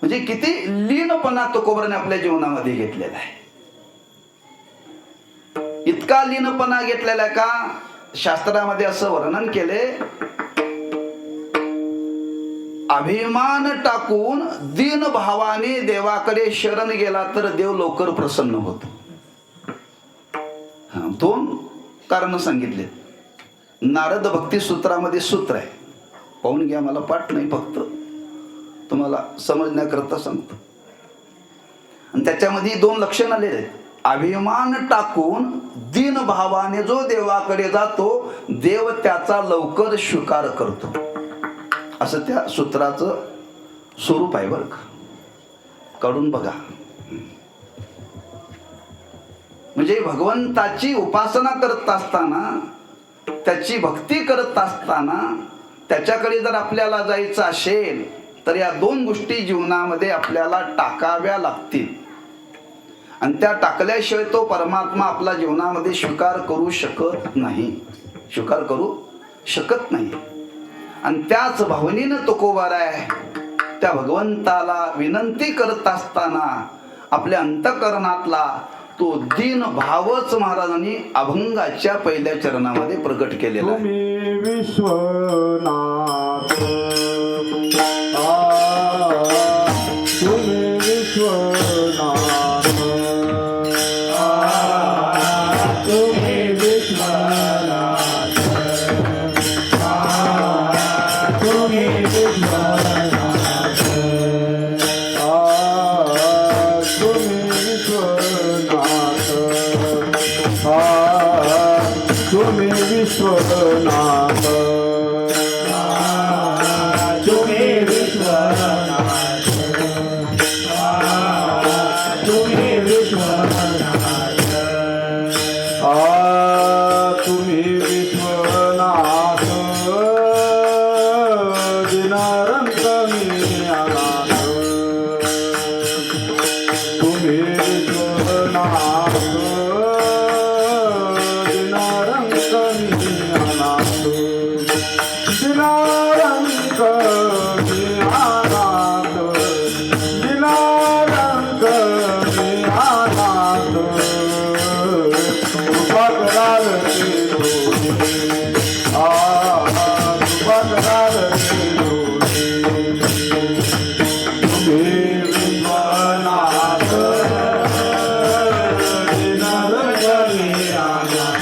म्हणजे किती लीनपणा तुकोबाराने आपल्या जीवनामध्ये घेतलेला आहे. इतका लीनपणा घेतलेला का, शास्त्रामध्ये असं वर्णन केले, अभिमान टाकून दीन भावाने देवाकडे शरण गेला तर देव लवकर प्रसन्न होतो. दोन कारण सांगितले. नारद भक्ती सूत्रामध्ये सूत्र आहे, पाहून घ्या, मला पाठ नाही, फक्त तुम्हाला समजण्याकरता सांगतो. आणि त्याच्यामध्ये दोन लक्षण आलेले आहेत. अभिमान टाकून दीन भावाने जो देवाकडे जातो देव त्याचा लवकर स्वीकार करतो, असं त्या सूत्राचं स्वरूप आहे बरं का. काढून बघा. म्हणजे भगवंताची उपासना करत असताना त्याची भक्ती करत असताना त्याच्याकडे जर आपल्याला जायचं असेल तर या दोन गोष्टी जीवनामध्ये आपल्याला टाकाव्या लागतील. आणि त्या टाकल्याशिवाय तो परमात्मा आपला जीवनामध्ये स्वीकार करू शकत नाही, स्वीकार करू शकत नाही. आणि त्याच भावनेनं तुकोबाराय त्या भगवंताला विनंती करत असताना आपल्या अंतःकरणातला तो दीन भावच महाराजांनी अभंगाच्या पहिल्या चरणामध्ये प्रकट केलेला आहे. तुम्ही विश्वनाथ, तुम्ही विश्वनाथ, तुम्ही विश्वनाथ, तुम्ही विश्वनाथ, तुम्ही विश्वनाथ, तुम्ही विश्वनाथ, तुम्ही विश्वनाथ, तुम्ही विश्वनाथ, तुम्ही विश्वनाथ, दिनारंत मी अनाथ, तुम्ही विश्वनाथ, दिनारंत मी अनाथ, दिनारंत मी अनाथ, दिनारंत मी अनाथ, कृपा कराल ते दोन्ही, कृपा कराल ते दोन्ही, तुम्ही विश्वनाथ, दिनारंत मी अनाथ,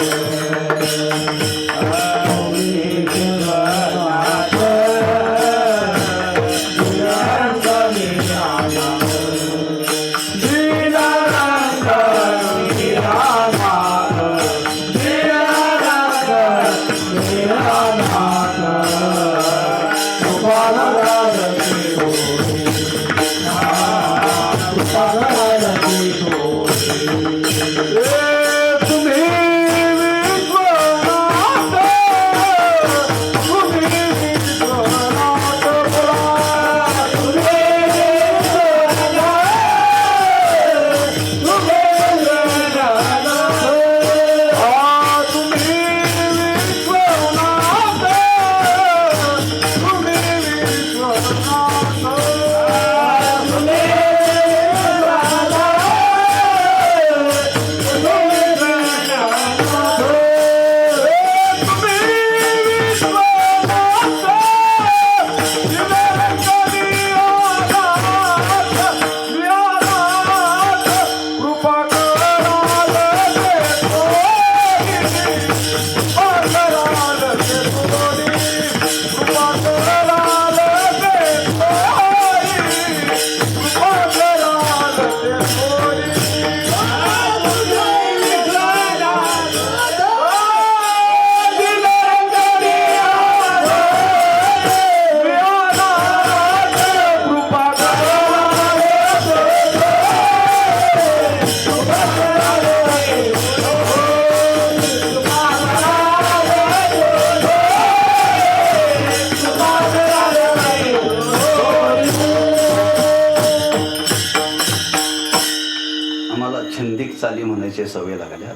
छंदिक चाली म्हणायची सवय लागल्या.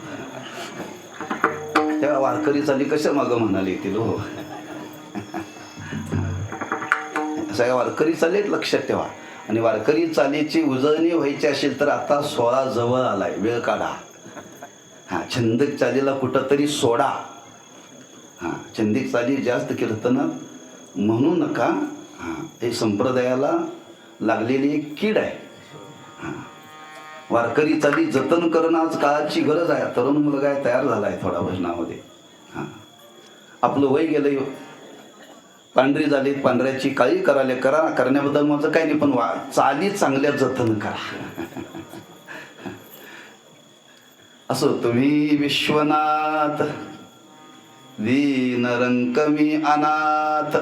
तेव्हा वारकरी चाली कशा मागं म्हणाले येतील हो. सगळ्या वारकरी चालीत लक्षात ठेवा. आणि वारकरी चालीची उजळणी व्हायची असेल तर आता 16 जवळ आलाय, वेळ काढा. छंदिक चालीला कुठंतरी सोडा. छंदिक चाली जास्त कीर्तन म्हणू नका. हे संप्रदायाला लागलेली एक कीड आहे. वारकरी चाली जतन करणं आज काळाची गरज आहे. तरुण मुलगा आहे, तयार झाला आहे थोडा भजनामध्ये. आपलं वय गेलं, पांढरी झाली, पांढऱ्याची काळी करण्याबद्दल माझं काही नाही, पण चाली चांगल्या जतन करा. असो तुम्ही विश्वनाथ, दीनरंक मी अनाथ.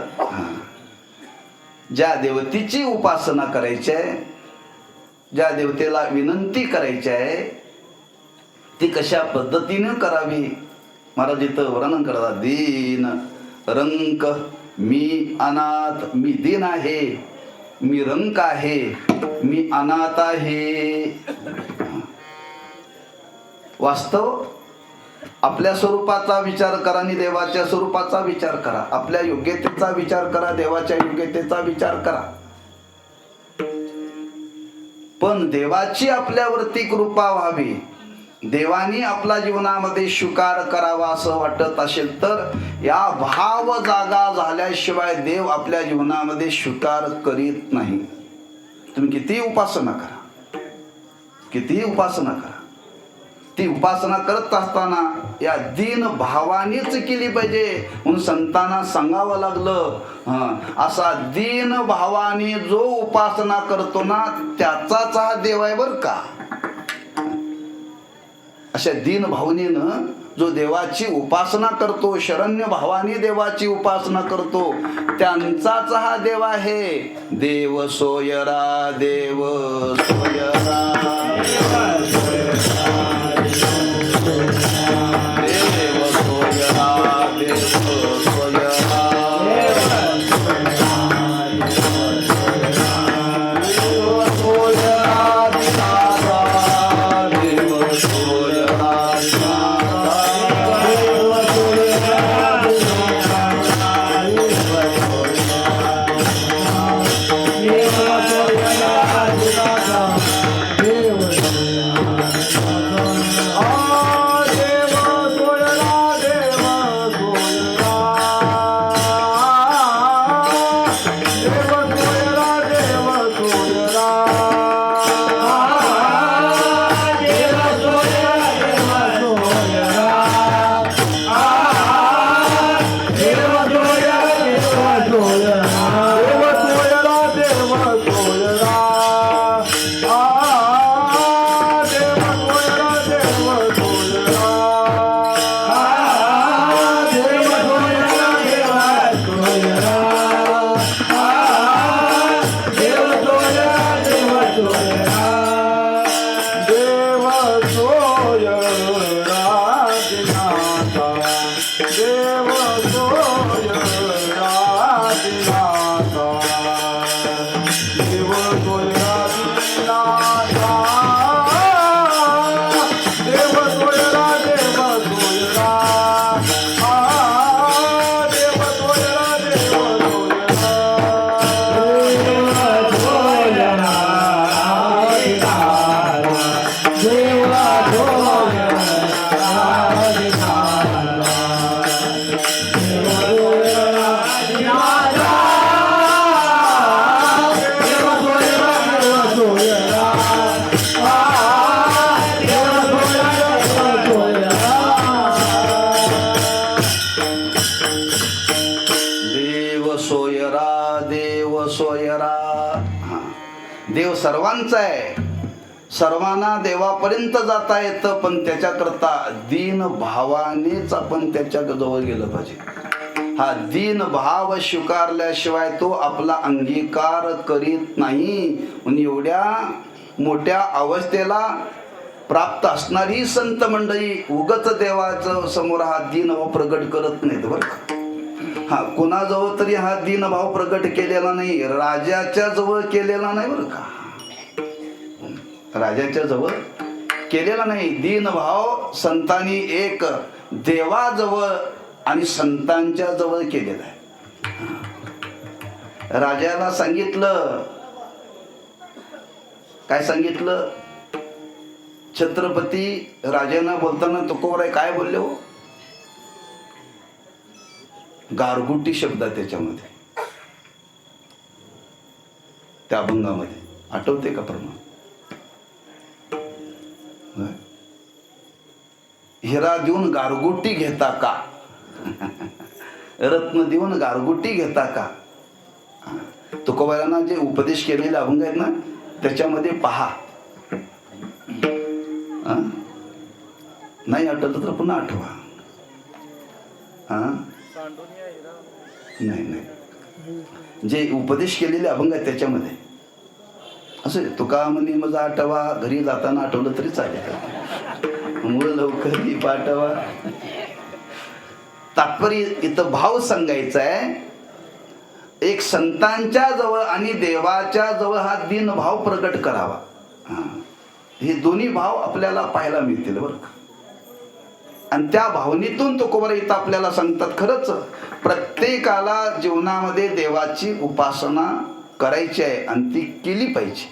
ज्या देवतेची उपासना करायची आहे, ज्या देवतेला विनंती करायची आहे, ती कशा पद्धतीने करावी महाराज इथं वर्णन करतात, दीन रंक, मी अनाथ, मी दीन आहे, मी रंक आहे, मी अनाथ आहे. वास्तव आपल्या स्वरूपाचा विचार करा आणि देवाच्या स्वरूपाचा विचार करा. आपल्या योग्यतेचा विचार करा, देवाच्या योग्यतेचा विचार करा. पण देवाची आपल्यावरती कृपा व्हावी, देवानी आपल्या जीवनामध्ये स्वीकार करावा असं वाटत असेल तर या भाव जागा झाल्याशिवाय देव आपल्या जीवनामध्ये स्वीकार करीत नाही. तुम्ही कितीही उपासना करा, कितीही उपासना करा, ती उपासना करत असताना या दीन भावानीच केली पाहिजे. म्हणून संतांना सांगावं लागलं, असा दीन भावाने जो उपासना करतो ना त्याचाच हा देव आहे बर का. अशा दीन भावनेनं जो देवाची उपासना करतो, शरण्य भावाने देवाची उपासना करतो, त्यांचाच हा देव आहे. देव सोयरा, देव सोयरा, देव सोयरा, देव सोयरा. देव सर्वांचा आहे, सर्वांना देवापर्यंत जाता येतं, पण त्याच्याकरता दीन भावानेच आपण त्याच्या जवळ गेलं पाहिजे. हा दीन भाव स्वीकारल्याशिवाय तो आपला अंगीकार करीत नाही. म्हणून एवढ्या मोठ्या अवस्थेला प्राप्त असणारी संत मंडळी उगत देवाचं समोर हा दीन भाव प्रगट करत नाहीत बरं का. हा कोणाजवळ तरी हा दीन भाव प्रगट केलेला नाही, राजाच्या जवळ केलेला नाही बरं का. राजाच्या जवळ केलेला नाही. दीन भाव संतांनी एक देवाजवळ आणि संतांच्या जवळ केलेला आहे. राजाला सांगितलं, काय सांगितलं? छत्रपती राजांना बोलताना तुकोबराय काय बोलले हो? गारगुटी शब्द त्याच्यामध्ये, त्या अभंगामध्ये आठवते का प्रमाण? हिरा देऊन गारगुटी घेता का, रत्न देऊन गारगुटी घेता का. तुकोबारांना जे उपदेश केलेले अभंग आहेत ना त्याच्यामध्ये पहा. नाही आठवलं तर पुन्हा आठवा. नाही जे उपदेश केलेले अभंग आहेत त्याच्यामध्ये असे तुका म्हणे मजा आठवा, घरी जाताना आठवलं तरी चालेल, मूळ लवकर पाठवा. तात्पर्य इथं भाव सांगायचा आहे. एक संतांच्या जवळ आणि देवाच्या जवळ हा दीन भाव प्रकट करावा. हे दोन्ही भाव आपल्याला पाहायला मिळतील बरं का. आणि त्या भावनेतून तुकोबरा इथं आपल्याला सांगतात, खरंच प्रत्येकाला जीवनामध्ये देवाची उपासना करायची आहे आणि ती केली पाहिजे.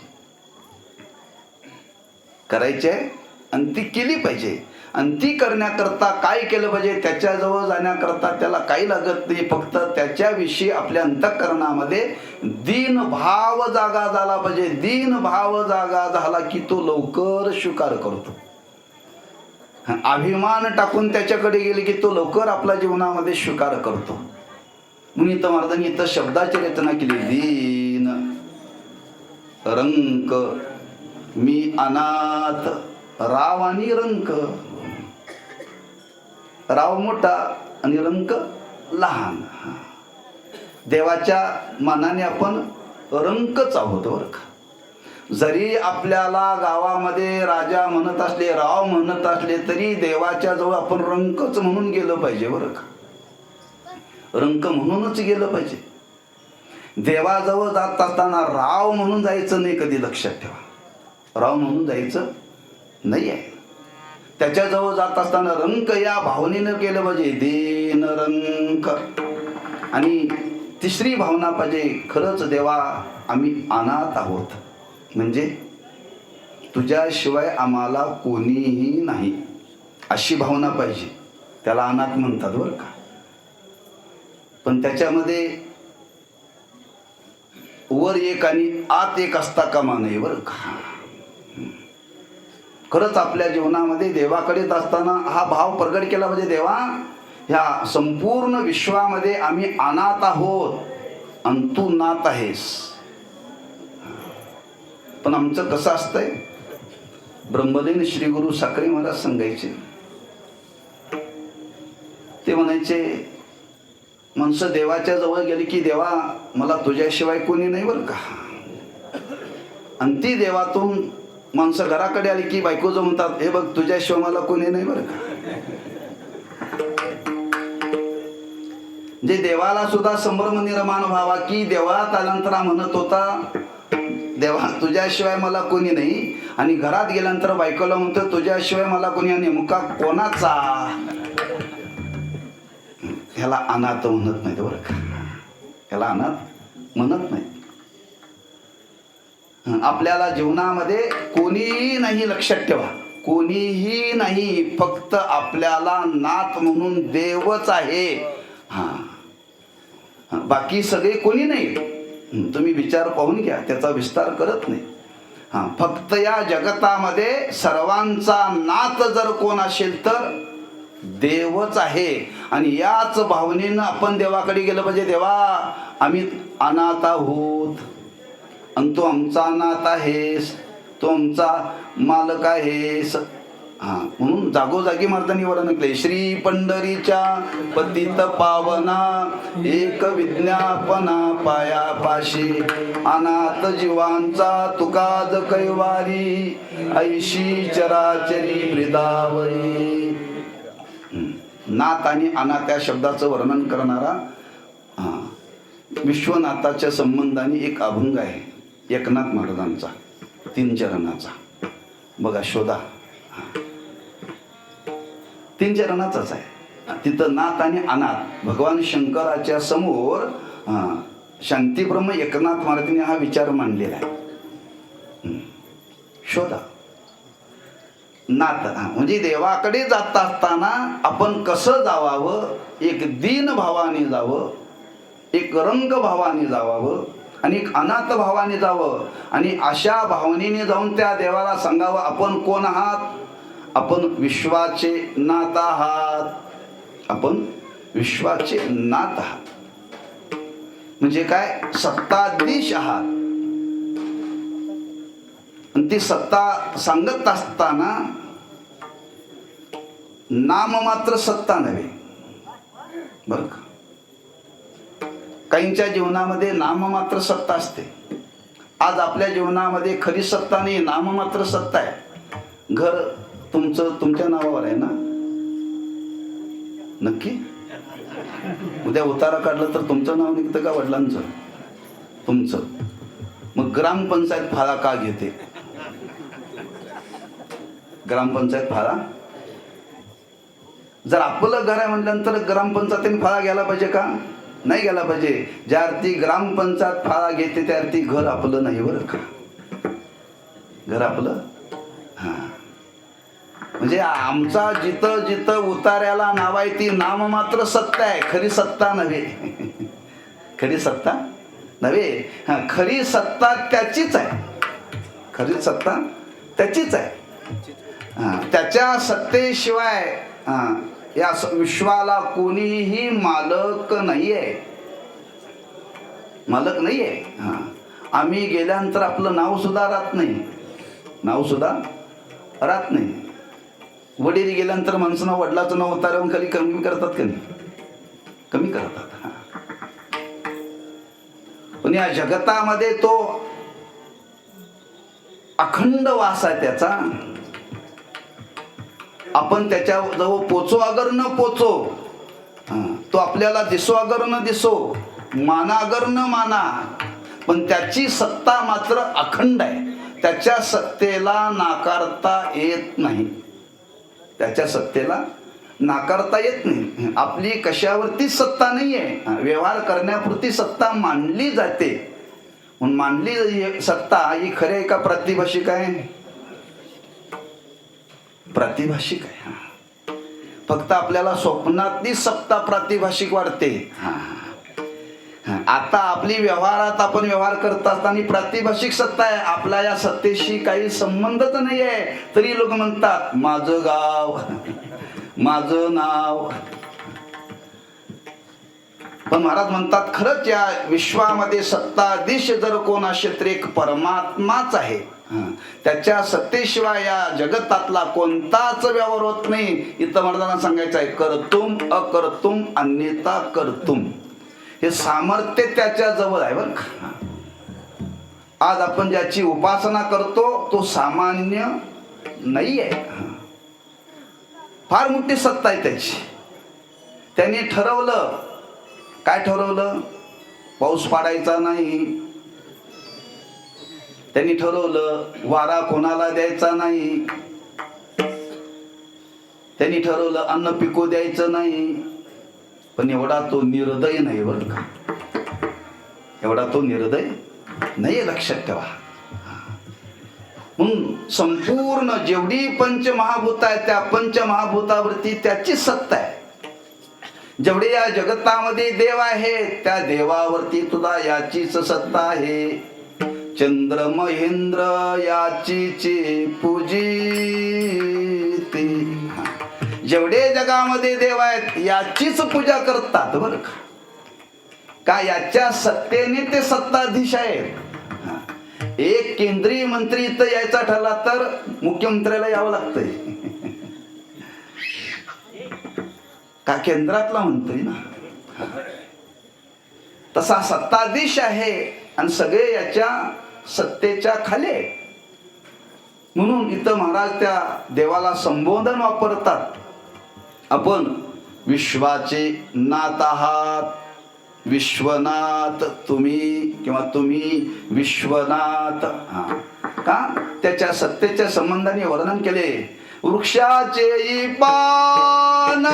करायची आहे आणि ती केली पाहिजे. आणि ती करण्याकरता काय केलं पाहिजे, त्याच्याजवळ जाण्याकरता त्याला काही लागत नाही. फक्त त्याच्याविषयी आपल्या अंतःकरणामध्ये दीन भाव जागा झाला पाहिजे. दीन भाव जागा झाला की तो लवकर स्वीकार करतो. अभिमान टाकून त्याच्याकडे गेले की तो लवकर आपल्या जीवनामध्ये स्वीकार करतो. म्हणून इथं महाराजांनी इथं शब्दाची रचना केली. दीन रंक मी अनाथ राव आणि रंक. राव मोठा आणि रंक लहान. देवाच्या मनाने आपण रंकच आहोत बरं का. जरी आपल्याला गावामध्ये राजा म्हणत असले, राव म्हणत असले, तरी देवाच्या जवळ आपण रंकच म्हणून गेलं पाहिजे बरं का. रंक म्हणूनच गेलं पाहिजे. देवाजवळ जात असताना राव म्हणून जायचं नाही, कधी लक्षात ठेवा. राव म्हणून जायचं नाही आहे. त्याच्याजवळ जात असताना रंक या भावनेनं केलं पाहिजे. दीन रंक. आणि तिसरी भावना पाहिजे, खरंच देवा आम्ही अनाथ आहोत, म्हणजे तुझ्याशिवाय आम्हाला कोणीही नाही, अशी भावना पाहिजे. त्याला अनाथ म्हणतात बरं का. पण त्याच्यामध्ये वर एक आणि आत एक असता कामा नये बरं का. खरंच आपल्या जीवनामध्ये देवाकडेच असताना हा भाव प्रगट केला पाहिजे. देवा ह्या संपूर्ण विश्वामध्ये आम्ही अनाथ आहोत आणि तू नाथ आहेस. पण आमचं कसं असतंय, ब्रह्मलीन श्री गुरु साखरे महाराज सांगायचे, ते म्हणायचे माणसं देवाच्या जवळ गेली की देवा मला तुझ्याशिवाय कोणी नाही बरं का. आणि ती देवातून माणसं घराकडे आली की बायकोचं म्हणतात, हे बघ तुझ्याशिवाय मला कोणी नाही बरं का. जे देवाला सुद्धा संभ्रम निर्माण व्हावा की देवा त्यानंतर म्हणत होता देवा तुझ्याशिवाय मला कोणी नाही, आणि घरात गेल्यानंतर बायकोला म्हणतो तुझ्याशिवाय मला कोणी, नेमका कोणाचा. ह्याला अनाथ म्हणत नाहीत बरं का. ह्याला अनाथ म्हणत नाही. आपल्याला जीवनामध्ये कोणीही नाही, लक्षात ठेवा, कोणीही नाही, फक्त आपल्याला नाथ म्हणून देवच आहे. बाकी सगळे कोणी नाही. तुम्ही विचार पाहून घ्या, त्याचा विस्तार करत नाही. फक्त या जगतामध्ये सर्वांचा नाथ जर कोण असेल तर देवच आहे. आणि याच भावनेनं आपण देवाकडे गेलं पाहिजे. देवा आम्ही अनाथ आहोत आणि तू आमचा नाथ आहेस, तू आमचा मालक आहेस. म्हणून जागोजागी महाराजांनी वर्णन केले. श्री पंढरीच्या पतित पावना एक विज्ञापना पायापाशी, अनाथ जीवांचा तुकाज कैवारी, ऐशी चराचरी वृदावरी. नाथ आणि अनाथ या शब्दाचं वर्णन करणारा विश्वनाथाच्या संबंधाने एक अभंग आहे एकनाथ महाराजांचा, 3 चरणाचा. बघा शोधा, 3 चरणाचाच आहे. तिथं नाथ आणि अनाथ भगवान शंकराच्या समोर शांतीब्रह्म एकनाथ महाराजांनी हा विचार मांडलेला आहे. शोधा. नाथ म्हणजे देवाकडे जात असताना आपण कसं जावावं, एक दीन भावाने जावं, एक रंग भावाने जावावं आणि एक अनाथ भावाने जावं. आणि अशा भावनेने जाऊन त्या देवाला सांगावं आपण कोण आहात, आपण विश्वाचे नाथ आहात, आपण विश्वाचे नाथ आहात. म्हणजे काय, सत्ताधीश आहात. आणि ती सत्ता सांगत असताना नाम मात्र सत्ता नव्हे बरं का. काहींच्या जीवनामध्ये नाम मात्र सत्ता असते. आज आपल्या जीवनामध्ये खरी सत्ता नाही, नाम मात्र सत्ता आहे. घर तुमचं तुमच्या नावावर आहे ना, नक्की उद्या उतारा काढलं तर तुमचं नाव निघतं का वडिलांचं? तुमचं. मग ग्रामपंचायत फाळा का घेते? ग्रामपंचायत फाळा जर आपलं घर आहे म्हटल्यानंतर ग्रामपंचायतीने फाळा घ्यायला पाहिजे का? नाही घ्यायला पाहिजे. ज्या अर्थी ग्रामपंचायत फाळा घेते त्या अर्थी घर आपलं नाही बरं का. घर आपलं हा. म्हणजे आमचा जिथं जिथं उतार्याला नाव आहे ती नाम मात्र सत्ता आहे, खरी सत्ता नव्हे. खरी सत्ता नव्हे. हा, खरी सत्ता त्याचीच आहे. खरी सत्ता त्याचीच आहे. त्याच्या सत्तेशिवाय या विश्वाला कोणीही मालक नाहीये. मालक नाहीये. आम्ही गेल्यानंतर आपलं नाव सुद्धा राहत नाही. नाव सुद्धा राहत नाही. वडील गेल्यानंतर माणसानं वडिलाचं नाव उतारून खाली कमी करतात का नाही? कमी करतात. पण या जगतामध्ये तो अखंड वास आहे त्याचा. आपण त्याच्या जवळ पोचो अगर न पोचो, तो आपल्याला दिसो अगर न दिसो, माना अगर न माना, पण त्याची सत्ता मात्र अखंड आहे. त्याच्या सत्तेला नाकारता येत नाही. त्याच्या सत्तेला नाकारता येत नाही. आपली कशावरती सत्ता नाही आहे. व्यवहार करण्यापुरती सत्ता मांडली जाते. म्हणून मांडली सत्ता ही खरी आहे का प्रातिभाषिक आहे? प्रातिभाषिक आहे. फक्त आपल्याला स्वप्नातली सत्ता प्रातिभाषिक वाटते. आता आपली व्यवहारात आपण व्यवहार करत असताना प्रातिभाषिक सत्ता आहे. आपल्या या सत्तेशी काही संबंधच नाही आहे. तरी लोक म्हणतात माझं गाव, माझं नाव. पण महाराज म्हणतात खरंच या विश्वामध्ये सत्ताधीश जर कोण असेल तर एक परमात्माच आहे. त्याच्या सत्तेशिवाय या जगतातला कोणताच व्यवहार होत नाही. इथं महाराजांना सांगायचं आहे करतुम अकर्तुम अन्यथा कर्तुम. हे सामर्थ्य त्याच्या जवळ आहे बरं का. आज आपण ज्याची उपासना करतो तो सामान्य नाही आहे. फार मोठी सत्ता आहे त्याची. त्यांनी ठरवलं, काय ठरवलं? पाऊस पाडायचा नाही. त्यांनी ठरवलं वारा कोणाला द्यायचा नाही. त्यांनी ठरवलं अन्न पिकू द्यायचं नाही. पण एवढा तो निर्दय नाही बरं का. एवढा तो निर्दय नाही, लक्षात ठेवा. म्हणून संपूर्ण जेवढी पंचमहाभूत आहे त्या पंचमहाभूतावरती त्याची सत्ता आहे. जेवढे या जगतामध्ये देव आहेत त्या देवावरती तुला याचीच सत्ता आहे. चंद्र महेंद्र याचीचे पूजिते. जेवढे जगामध्ये देव आहेत याचीच पूजा करतात बरं का. याच्या सत्तेने ते सत्ताधीश आहेत. एक केंद्रीय मंत्री इथं यायचा ठरला तर मुख्यमंत्र्याला यावं लागतंय का केंद्रातला मंत्री ना. तसा सत्ताधीश आहे आणि सगळे याच्या सत्तेच्या खाली. म्हणून इथं महाराज त्या देवाला संबोधन वापरतात. आपण विश्वाचे नाथ आहात. विश्वनाथ तुम्ही किंवा तुम्ही विश्वनाथ. का त्याच्या सत्तेच्या संबंधाने वर्णन केले. वृक्षाचे पान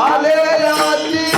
आले याची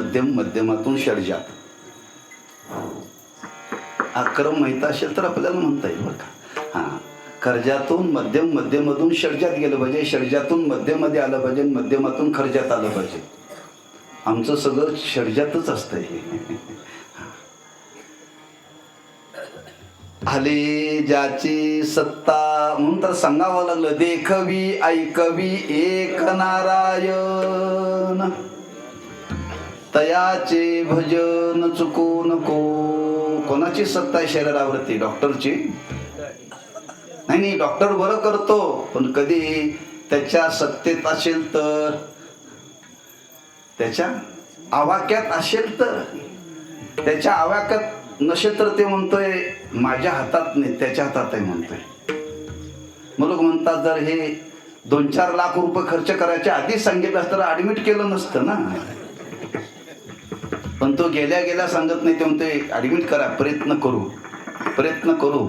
मध्यम, मध्यमातून षडजात. हा क्रम माहीत असेल तर आपल्याला म्हणता येईल बरं का. हां, खर्जातून मध्यम, मध्यमधून षडजात गेलं पाहिजे, षडजातून मध्यमध्ये आलं पाहिजे, मध्यमातून खर्जात आलं पाहिजे. आमचं सगळं षडजातच असतंय. आली ज्याची सत्ता, म्हणून तर सांगावं लागलं, देखवी ऐकवी एक नारायण, तयाचे भजन चुकू नको. कोणाची सत्ता आहे शरीरावरती? डॉक्टरची नाही. डॉक्टर बरं करतो, पण कधी त्याच्या सत्तेत असेल तर, त्याच्या आवाक्यात असेल तर, त्याच्या आवाक्यात नसेल तर ते म्हणतोय माझ्या हातात नाही, त्याच्या हातात आहे म्हणतोय. मग लोक म्हणतात जर हे 2-4 लाख रुपये खर्च करायच्या आधीच सांगितलं असतं तर ऍडमिट केलं नसतं ना. पण तो गेल्या गेल्या सांगत नाही, ते म्हणतोय ऍडमिट करा, प्रयत्न करू.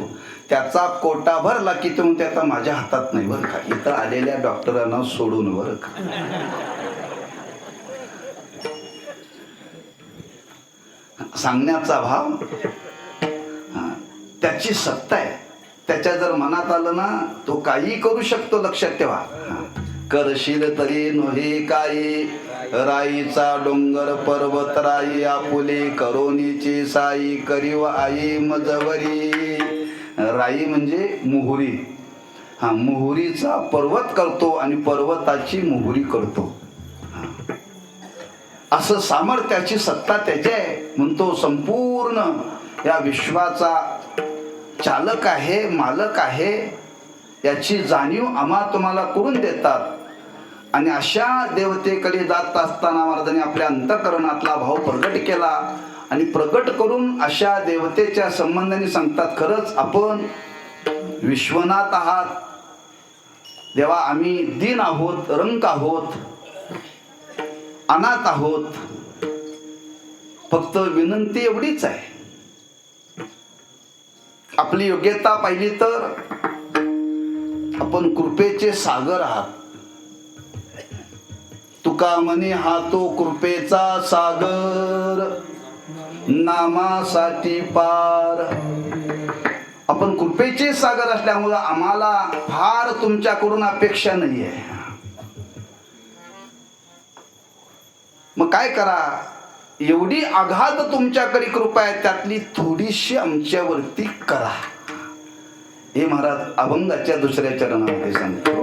त्याचा कोटा भरला की तो म्हणते आता माझ्या हातात नाही बरं का, इथं आलेल्या डॉक्टरांना सोडून बरं का. सांगण्याचा भाव, त्याची सत्ता आहे. त्याच्या जर मनात आलं ना, तो काही करू शकतो. लक्षात ठेवा. करशील तरी नोहे काही, राईचा डोंगर पर्वत राई, आपुले करोनीची साई, करीव आई मजवरी. राई म्हणजे मोहरी. मोहरीचा पर्वत करतो आणि पर्वताची मोहरी करतो. असं सामर्थ्याची सत्ता त्याची आहे. म्हणतो संपूर्ण या विश्वाचा चालक आहे, मालक आहे, याची जाणीव आम्हा तुम्हाला करून देतात. आणि अशा देवतेकडे जात असताना महाराजांनी आपल्या अंतःकरणातला भाव प्रगट केला आणि प्रगट करून अशा देवतेच्या संबंधाने सांगतात, खरंच आपण विश्वनाथ आहात देवा, आम्ही दीन आहोत, रंक आहोत, अनाथ आहोत. फक्त विनंती एवढीच आहे, आपली योग्यता पाहिली तर आपण कृपेचे सागर आहात. तुका म्हणे हा तो कृपेचा सागर, नामासाठी पार. आपण कृपेचे सागर असल्यामुळं आम्हाला फार तुमच्याकडून अपेक्षा नाही आहे. मग काय करा, एवढी आघात तुमच्याकडे कृपा आहे, त्यातली थोडीशी आमच्यावरती करा. हे महाराज अभंगाच्या 2ऱ्या चरणामध्ये सांगतो.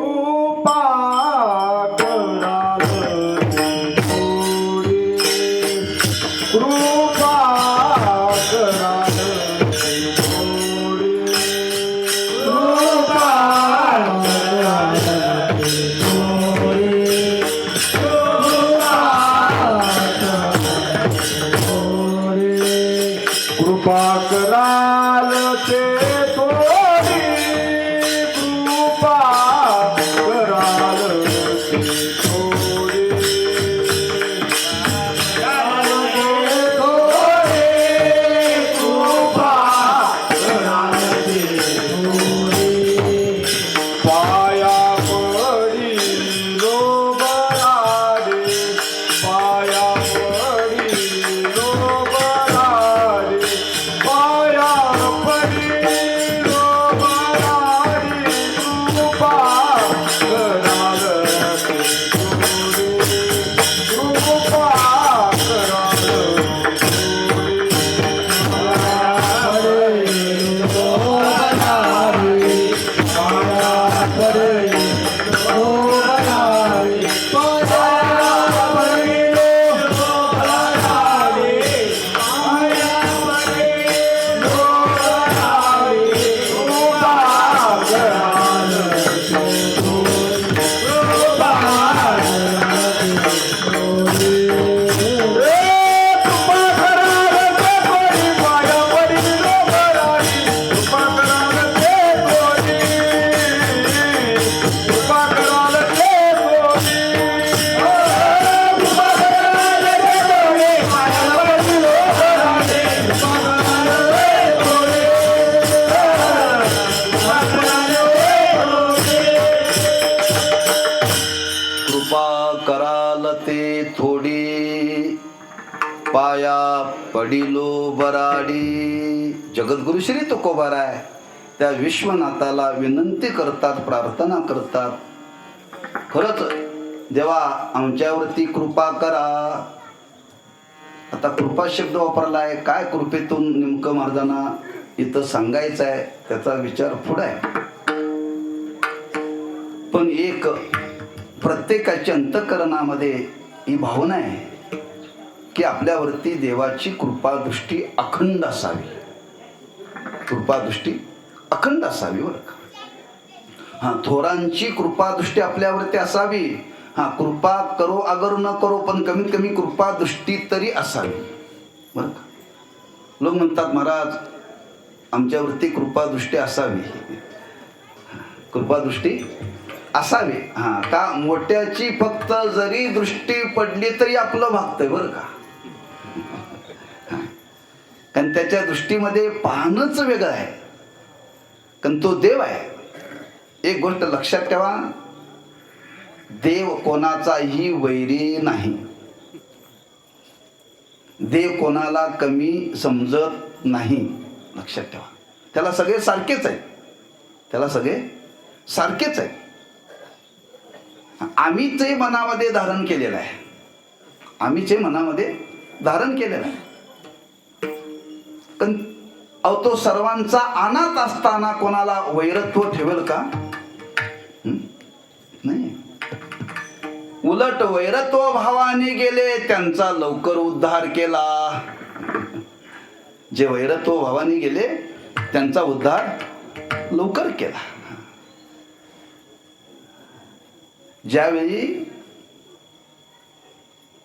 कृपा कराल ते थोडी, कृपा कराल ते पाया पडिलो बराडी. जगद्गुरु श्री तुकोबाराय त्या विश्वनाथाला विनंती करतात, प्रार्थना करतात, खरंच देवा आमच्यावरती कृपा करा. आता कृपा शब्द वापरलाय, काय कृपेतून नेमकं महाराजांना इथं सांगायचं आहे त्याचा विचार पुढे आहे. पण एक प्रत्येकाच्या अंतःकरणामध्ये ही भावना आहे की आपल्यावरती देवाची कृपादृष्टी अखंड असावी. कृपादृष्टी अखंड असावी बरं का. हा, थोरांची कृपादृष्टी आपल्यावरती असावी. हा, कृपा करो अगर न करो पण कमीत कमी कृपादृष्टी तरी असावी बरं का. लोक म्हणतात महाराज आमच्यावरती कृपादृष्टी असावी. कृपादृष्टी असावी. हा, का मोठ्याची फक्त जरी दृष्टी पडली तरी आपलं भागतंय बरं का. कारण त्याच्या दृष्टीमध्ये पाहणंच वेगळं आहे, कारण तो देव आहे. एक गोष्ट लक्षात ठेवा, देव कोणाचाही वैरी नाही. देव कोणाला कमी समजत नाही, लक्षात ठेवा. त्याला सगळे सारखेच आहेत, त्याला सगळे सारखेच आहेत. आम्हीच हे मनामध्ये धारण केलेलं आहे, आम्हीच हे मनामध्ये धारण केलेलं आहे. पण अहो तो सर्वांचा अनाथ असताना कोणाला वैरत्व ठेवेल का? नाही. उलट वैरत्व भावाने गेले त्यांचा लवकर उद्धार केला. जे वैरत्व भावाने गेले त्यांचा उद्धार लवकर केला. ज्यावेळी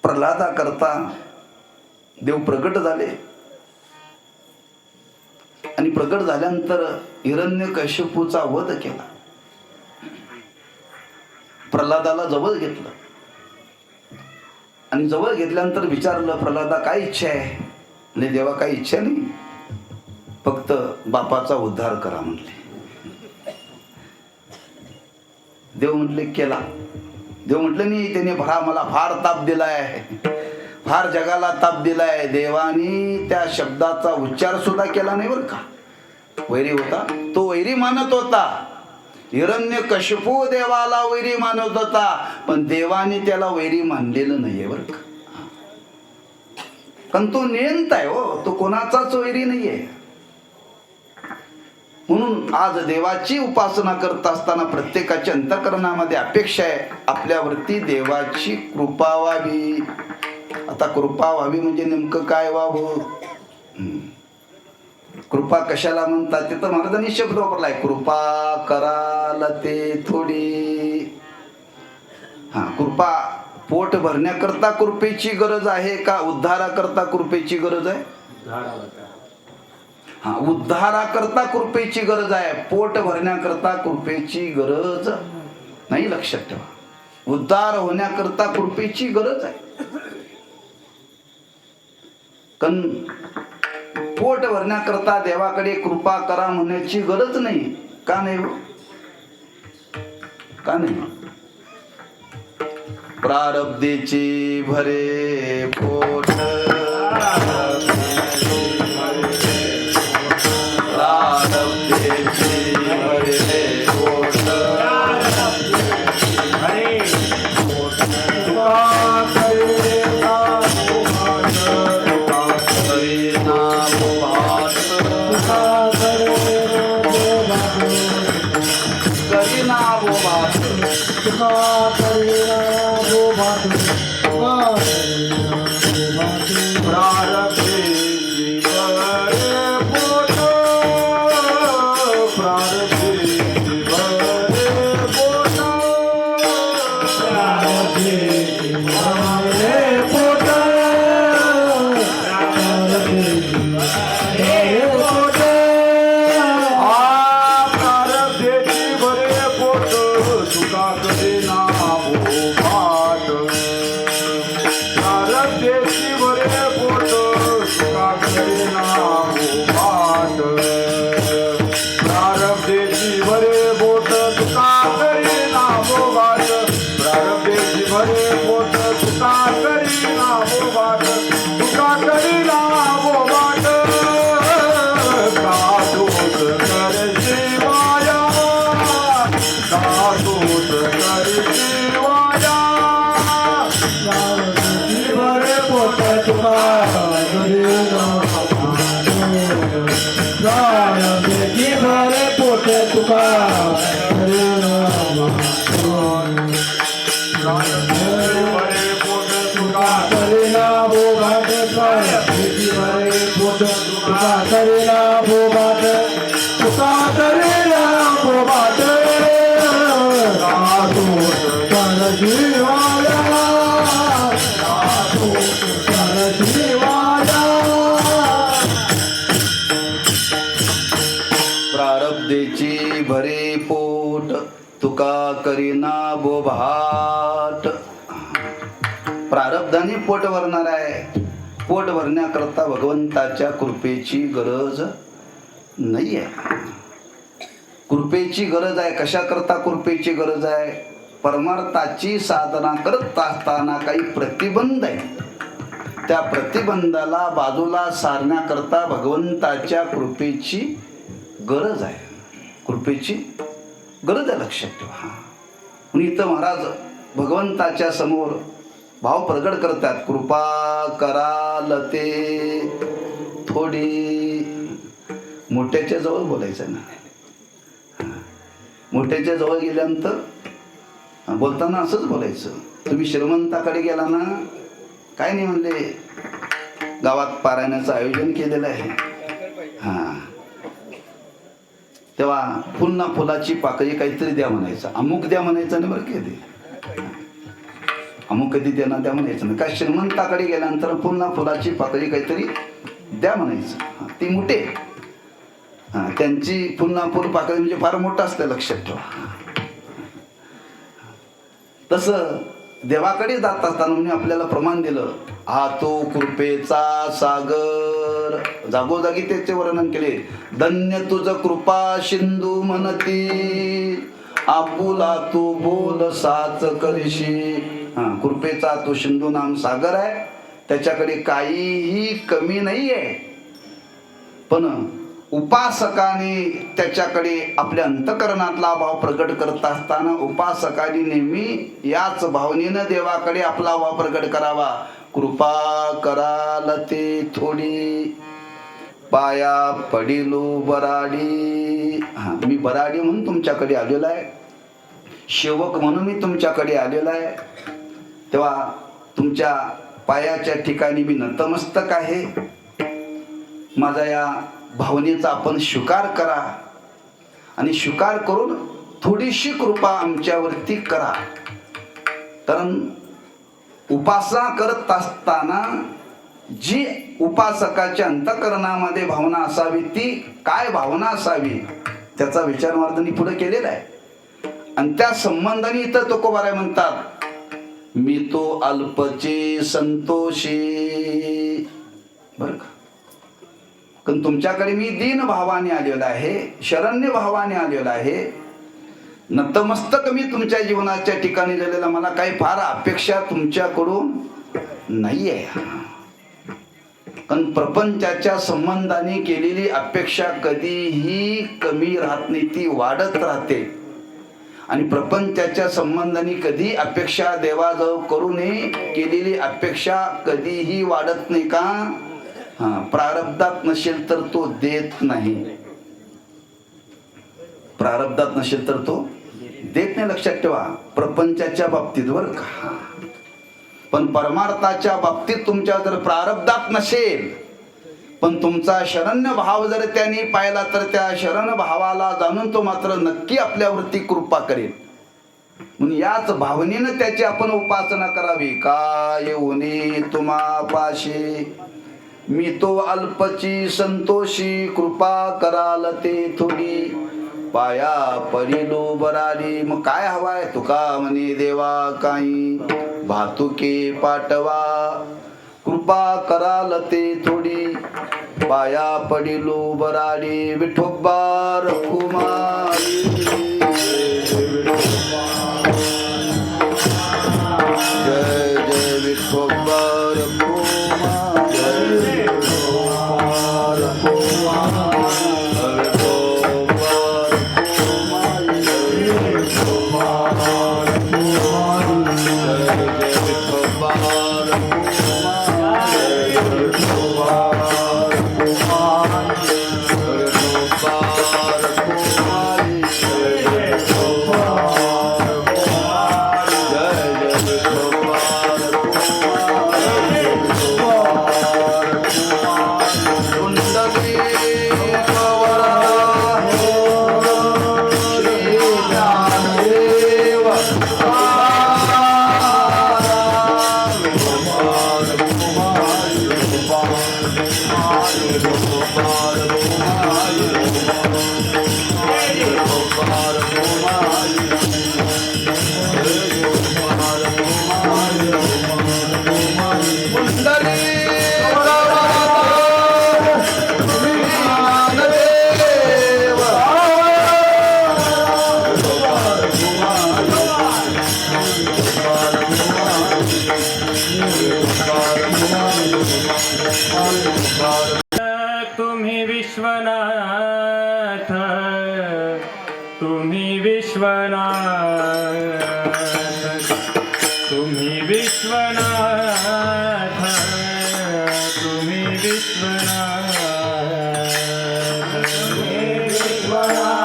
प्रल्हादाकरता देव प्रगट झाले आणि प्रगट झाल्यानंतर हिरण्यकश्यपूचा वध केला. प्रल्हादाला जवळ घेतलं आणि जवळ घेतल्यानंतर विचारलं, प्रल्हादा काय इच्छा आहे? म्हणजे देवा काही इच्छा नाही, फक्त बापाचा उद्धार करा म्हणले. देव म्हटले केला. देव म्हटलं नाही, त्याने मला फार ताप दिलाय, फार जगाला ताप दिलाय. देवानी त्या शब्दाचा उच्चार सुद्धा केला नाही बरं का. वैरी होता, तो वैरी मानत होता. हिरण्यकश्यपू देवाला वैरी मानत होता, पण देवाने त्याला वैरी मानलेलं नाहीये बरं का. पण तो नियंत आहे हो, तो कोणाचाच वैरी नाहीये. म्हणून आज देवाची उपासना करत असताना प्रत्येकाच्या अंतःकरणामध्ये अपेक्षा आहे आपल्यावरती देवाची कृपा व्हावी. आता कृपा व्हावी म्हणजे नेमकं काय व्हावं? कृपा कशाला म्हणतात ते तर महाराजांनी शब्द वापरलाय, कृपा कराल ते थोडी. हा, कृपा पोट भरण्याकरता कृपेची गरज आहे का उद्धाराकरता कृपेची गरज आहे? हा, उद्धाराकरता कृपेची गरज आहे, पोट भरण्याकरता कृपेची गरज नाही. लक्षात ठेवा, उद्धार होण्याकरता कृपेची गरज आहे. कारण पोट भरण्याकरता देवाकडे कृपा करा म्हणण्याची गरज नाही. का नाही हो? का नाही? प्रारब्धेची भरे पोट, प्रारब्धेची भरे पोट, तुका करेना बोबाट काय भेटी भरे पोट तुका करेना बोबाट तुका करेना बोबाट रातो कर जीवाया रातो कर जीवाया प्रारब्धेची भरे पोट तुका करीना बोभाट. प्रारब्धाने पोट भरणार आहे. पोट भरण्याकरता भगवंताच्या कृपेची गरज नाही आहे. कृपेची गरज आहे. कशाकरता कृपेची गरज आहे? परमार्थाची साधना करत असताना काही प्रतिबंध आहे. त्या प्रतिबंधाला बाजूला सारण्याकरता भगवंताच्या कृपेची गरज आहे. कृपेची गरज आहे, लक्षात ठेवा. म्हणून इथं महाराज भगवंताच्या समोर भाव प्रगट करतात. कृपा कराल ते थोडी. मोठ्याच्या जवळ बोलायचं ना. मोठ्याच्या जवळ गेल्यानंतर बोलताना असंच बोलायचं. तुम्ही श्रीमंताकडे गेला ना, काय नाही म्हणले, गावात पारायणाचं आयोजन केलेलं आहे, हां, तेव्हा पुन्हा फुलाची पाकळी काहीतरी द्या म्हणायचं. अमुक द्या म्हणायचं नाही बरं कधी. अमुक कधी द्या ना द्या म्हणायचं नाही. काय श्रीमंताकडे गेल्यानंतर पुन्हा फुलाची पाकळी काहीतरी द्या म्हणायचं. ती मोठे, हां, त्यांची पुन्हा फुल पाकळी म्हणजे फार मोठं असतं, लक्षात ठेवा. तसं देवाकडे जात असताना म्हणजे आपल्याला प्रमाण दिलं. हा तो कृपेचा सागर. जागोजागी त्याचे वर्णन केले. धन्य तुझ कृपा सिंधू म्हणती, आपुला तू बोल साच करशी. हा, कृपेचा तो सिंधू नाम सागर आहे. त्याच्याकडे काहीही कमी नाही आहे. पण उपासकाने त्याच्याकडे आपल्या अंतकरणातला भाव प्रकट करत असताना उपासकाने नेहमी याच भावनेनं देवाकडे आपला भाव प्रकट करावा. कृपा कराल ते थोडी, पाया पडिलो बराडी. हा, मी बराडी म्हणून तुमच्याकडे आलेलो आहे. सेवक म्हणून मी तुमच्याकडे आलेलो आहे. तेव्हा तुमच्या पायाच्या ठिकाणी मी नतमस्तक आहे. माझा या भावनेचा आपण स्वीकार करा आणि स्वीकार करून थोडीशी कृपा आमच्यावरती करा. कारण उपासना करत असताना जी उपासकाच्या अंतकरणामध्ये भावना असावी, ती काय भावना असावी त्याचा विचार महाराजांनी पुढे केलेला आहे. आणि त्या संबंधाने इथं तुकोबाराय म्हणतात, मी तो अल्पचे संतोषी. बरं का, कारण तुमच्याकडे मी दीन भावाने आलेला आहे, शरण्य भावाने आलेला आहे. नतमस्तक मी तुमच्या जीवनाच्या ठिकाणी झालेला. मला काही फार अपेक्षा तुमच्याकडून नाही आहे. कारण प्रपंचाच्या संबंधाने केलेली अपेक्षा कधीही कमी राहत नाही, ती वाढत राहते. आणि प्रपंचाच्या संबंधाने कधी अपेक्षा देवाजवळ करू नये. केलेली अपेक्षा कधीही वाढत नाही. का? हा, प्रारब्धात नसेल तर तो देत नाही. प्रारब्धात नसेल तर तो देत नाही, लक्षात ठेवा. प्रपंचाच्या बाबतीत बरं का. पण परमार्थाच्या बाबतीत तुमच्या जर प्रारब्धात नसेल, पण तुमचा शरण्य भाव जर त्याने पाहिला, तर त्या शरण भावाला जाणून तो मात्र नक्की आपल्यावरती कृपा करेल. म्हणून याच भावनेनं त्याची आपण उपासना करावी. काय उनी तुम्हा पाशी, मी तो अल्पची संतोषी. कृपा कराल ते थोडी, पाया पडिलो बराडी. मग काय हवाय तुका म्हणे देवा काही, भातुके पाटवा. कृपा कराल ते थोडी, पाया पडिलो बराडी. विठोबा रखुमाई, जय जय विठोबा रखुमाई, जय विठोबा रखुमाई, विठोबा रखुमाई, जय विठोबा रखुमाई, जय विठोबा रखुमाई, विठोबा रखुमाई, विश्वनाथ तुम्ही विश्वनाथ तुम्ही विश्वनाथ तुम्ही विश्वनाथ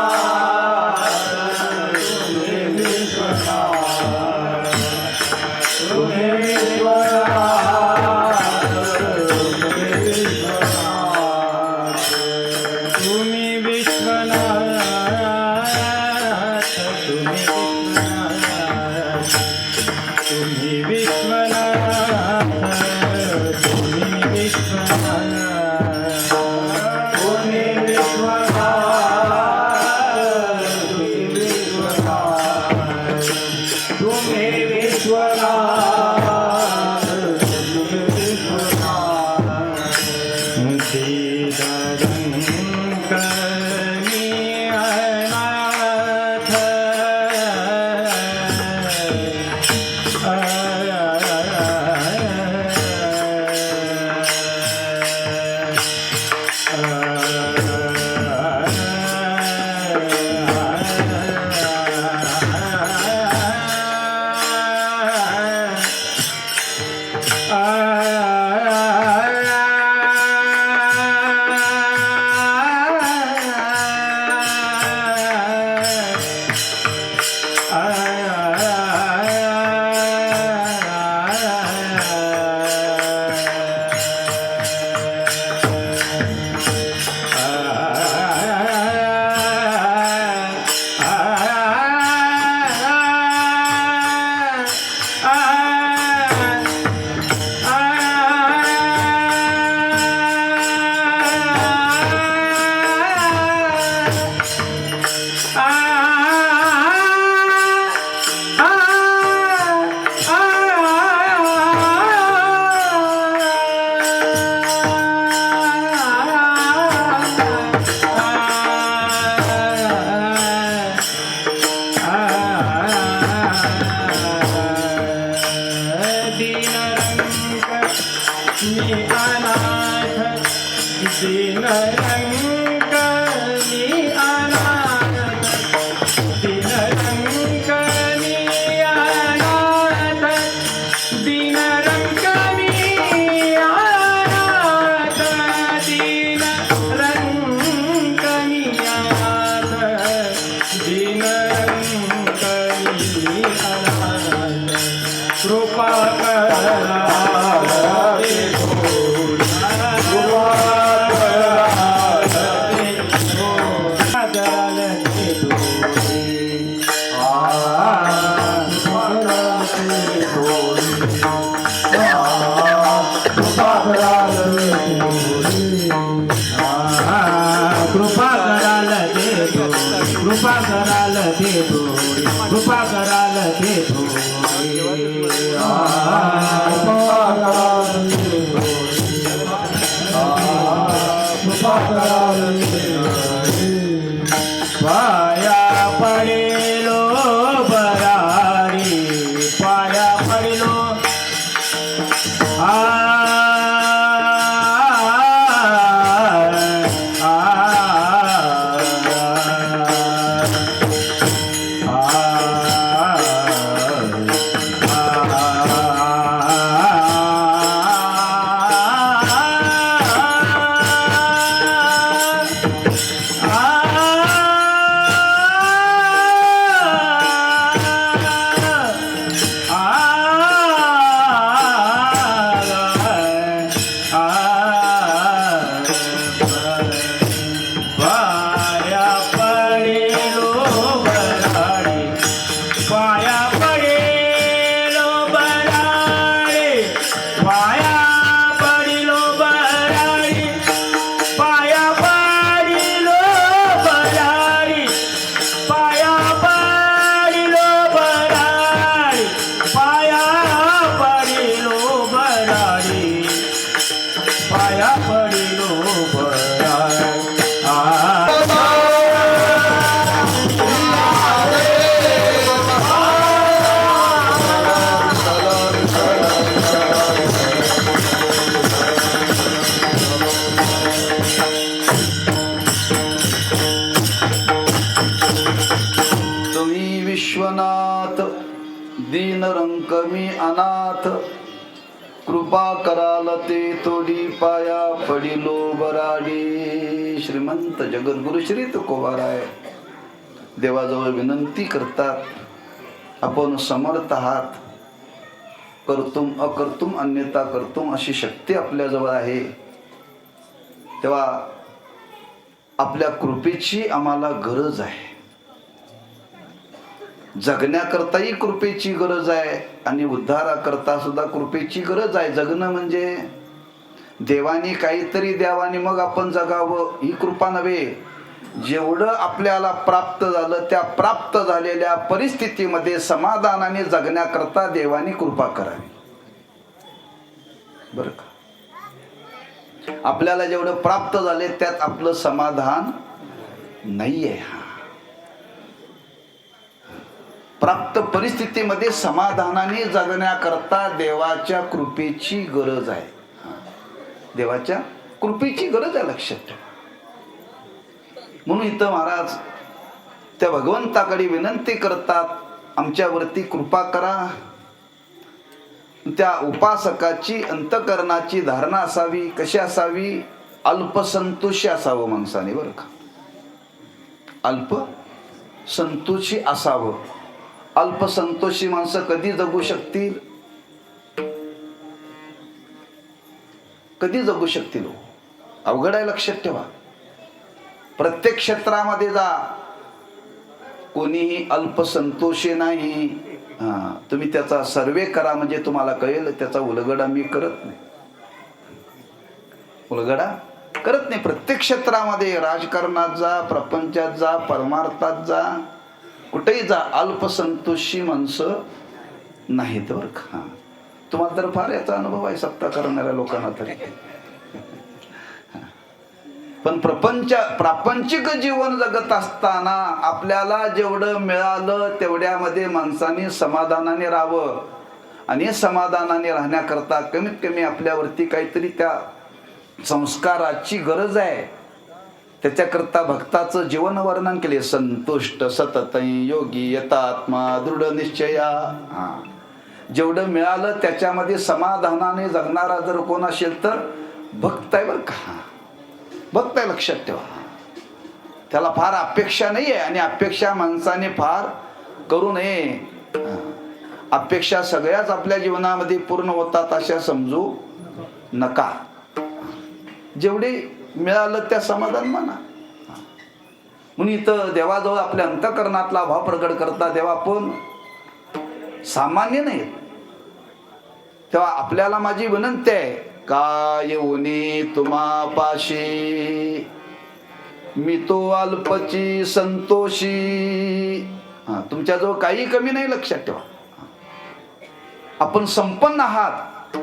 तुम्ही विश्वनाथ तुम्ही विश्वनाथ तुम्ही विश्वनाथ तुम्ही कृपा कराल दे थोडी कृपा कराल दे पाया पडेलो बरारी पाया पडेलो विश्वनाथ दीन रंक मी अनाथ कृपा कराल ते तोडी पाया पडिलो बराडी. श्रीमंत जगद्गुरु श्री तुकोबाराय देवाजवळ विनंती करतात, आपण समर्थ आहात, कर्तुम अकर्तुम अन्यथा कर्तुम अशी शक्ती आपल्याजवळ आहे, तेव्हा आपल्या कृपेची आम्हाला गरज आहे. जगण्याकरताही कृपेची गरज आहे आणि उद्धाराकरता सुद्धा कृपेची गरज आहे. जगणं म्हणजे देवाने काहीतरी द्यावं मग आपण जगावं ही कृपा नव्हे. जेवढं आपल्याला प्राप्त झालं त्या प्राप्त झालेल्या परिस्थितीमध्ये समाधानाने जगण्याकरता देवाने कृपा करावी. बरं का? आपल्याला जेवढं प्राप्त झाले त्यात आपलं समाधान नाहीये. प्राप्त परिस्थितीमध्ये समाधानाने जगण्याकरता देवाच्या कृपेची गरज आहे. देवाच्या कृपेची गरज आहे, लक्षात ठेवा. म्हणून इथं महाराज त्या भगवंताकडे विनंती करतात, आमच्यावरती कृपा करा. त्या उपासकाची अंतकरणाची धारणा असावी. कशी असावी? अल्पसंतोषी असावं माणसाने. बरं का? अल्पसंतोषी असावं. अल्पसंतोषी माणसं कधी जगू शकतील? कधी जगू शकतील? अवघड आहे, लक्षात ठेवा. प्रत्येक क्षेत्रामध्ये जा, कोणीही अल्पसंतोषी नाही. तुम्ही त्याचा सर्वे करा म्हणजे तुम्हाला कळेल. त्याचा उलगडा मी करत नाही, उलगडा करत नाही. प्रत्येक क्षेत्रामध्ये, राजकारणात जा, प्रपंचात जा, परमार्थात जा, कुठेही जा, अल्पसंतोषी माणसं नाहीत. बरं का? तुम्हाला तर फार याचा अनुभव आहे सत्ता करणाऱ्या लोकांना तरी. पण प्रापंचिक जीवन जगत असताना आपल्याला जेवढं मिळालं तेवढ्यामध्ये माणसाने समाधानाने राहावं. आणि समाधानाने राहण्याकरता कमीत कमी आपल्यावरती काहीतरी त्या संस्काराची गरज आहे. त्याच्याकरता भक्ताचं जीवन वर्णन केले. संतुष्ट सतत योगी यतात्मा दृढ निश्चया. जेवढं मिळालं त्याच्यामध्ये समाधानाने जगणारा जर कोण असेल तर भक्त आहे. बरं का? भक्त आहे, लक्षात ठेवा. त्याला फार अपेक्षा नाही आहे आणि अपेक्षा माणसाने फार करू नये. अपेक्षा सगळ्याच आपल्या जीवनामध्ये पूर्ण होतात अशा समजू नका. जेवढे मिळालं त्या समाधान माना. म्हणून इथं देवाजवळ आपल्या अंतःकरणातला भाव प्रकट करता. देवा आपण सामान्य नाही, तेव्हा आपल्याला माझी विनंती आहे, का येऊनी तुम्हा पाशी मी तो अल्पची संतोषी. तुमच्याजवळ काही कमी नाही, लक्षात ठेवा. आपण संपन्न आहात,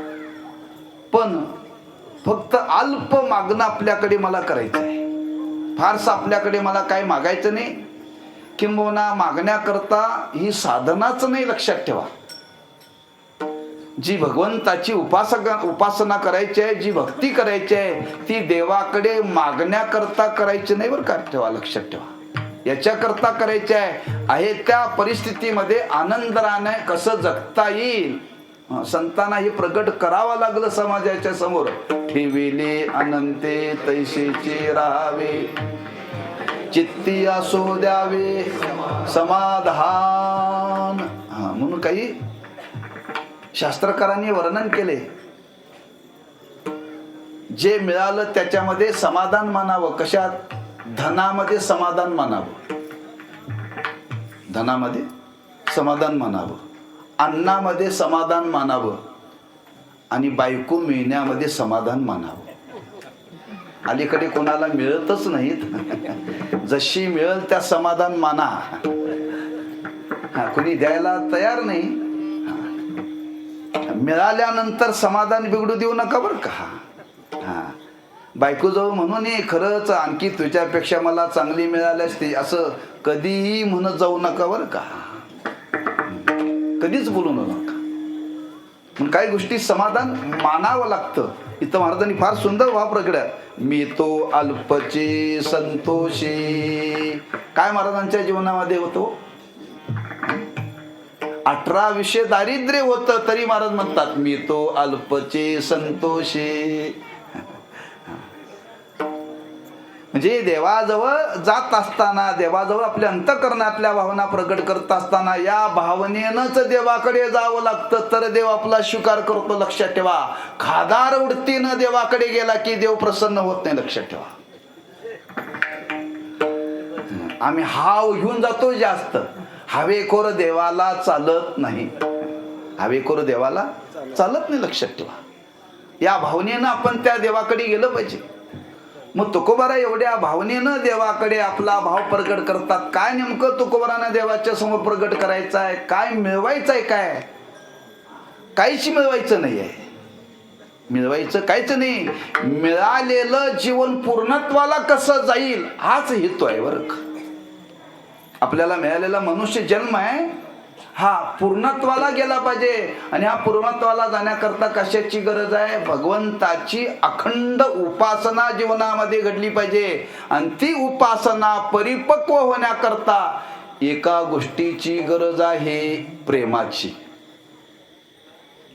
पण फक्त अल्प मागणं आपल्याकडे मला करायचं आहे. फारसं आपल्याकडे मला काय मागायचं नाही. किंबहुना मागण्याकरता ही साधनाच नाही, लक्षात ठेवा. जी भगवंताची उपासना करायची आहे, जी भक्ती करायची आहे, ती देवाकडे मागण्याकरता करायची नाही. बरं का? ठेवा, लक्षात ठेवा. याच्याकरता करायचे आहे त्या परिस्थितीमध्ये आनंदाने कसं जगता येईल. संतांना हे प्रगट करावं लागलं समाजाच्या समोर. ठेविले अनंते तैसेचे राहावे, चित्ती असो द्यावे समाधान. म्हणून काही शास्त्रकारांनी वर्णन केले. जे मिळालं त्याच्यामध्ये समाधान मानावं. कशात? धनामध्ये समाधान मानावं. धनामध्ये समाधान मानावं, अन्नामध्ये समाधान मानावं आणि बायको मिळण्यामध्ये समाधान मानावं. अलीकडे कोणाला मिळतच नाहीत. जशी मिळेल त्या समाधान माना. कोणी द्यायला तयार नाही. मिळाल्यानंतर समाधान बिघडू देऊ नका. बरं का? बायको जवळ म्हणून खरंच आणखी तुझ्यापेक्षा मला चांगली मिळाली असते असं कधीही म्हणत जाऊ नका. बरं का? कधीच बोलू नका. पण काही गोष्टी समाधान मानावं लागतं. इथं महाराजांनी फार सुंदर भाव प्रगड्या. मी तो अल्पची संतोषी. काय महाराजांच्या जीवनामध्ये होतो? 18 विषय दारिद्र्य होतं तरी महाराज म्हणतात मी तो अल्पचे संतोषे. म्हणजे देवाजवळ जात असताना, देवाजवळ आपल्या अंतःकरणातल्या भावना प्रकट करत असताना या भावनेनंच देवाकडे जावं लागतं, तर देव आपला स्वीकार करतो. लक्षात ठेवा, खादार वृत्तीनं देवाकडे गेला की देव प्रसन्न होत नाही. लक्षात ठेवा, आम्ही हाव घेऊन जातो जास्त. हवेखोर देवाला चालत नाही, हवेखोर देवाला चालत नाही. लक्षात ठेवा, या भावनेनं आपण त्या देवाकडे गेलं पाहिजे. मग तुकोबारा एवढ्या भावनेनं देवाकडे आपला भाव प्रकट करतात. काय नेमकं तुकोबारानं देवाच्या समोर प्रकट करायचं आहे? काय मिळवायचं आहे? काय काहीच मिळवायचं नाही आहे, मिळवायचं काहीच नाही. मिळालेलं जीवन पूर्णत्वाला कसं जाईल हाच हेतू आहे बरं का. आपल्याला मिळालेला मनुष्य जन्म आहे हा पूर्णत्वाला गेला पाहिजे. आणि हा पूर्णत्वाला जाण्याकरता कशाची गरज आहे? भगवंताची अखंड उपासना जीवनामध्ये घडली पाहिजे. आणि ती उपासना परिपक्व होण्याकरता एका गोष्टीची गरज आहे, प्रेमाची.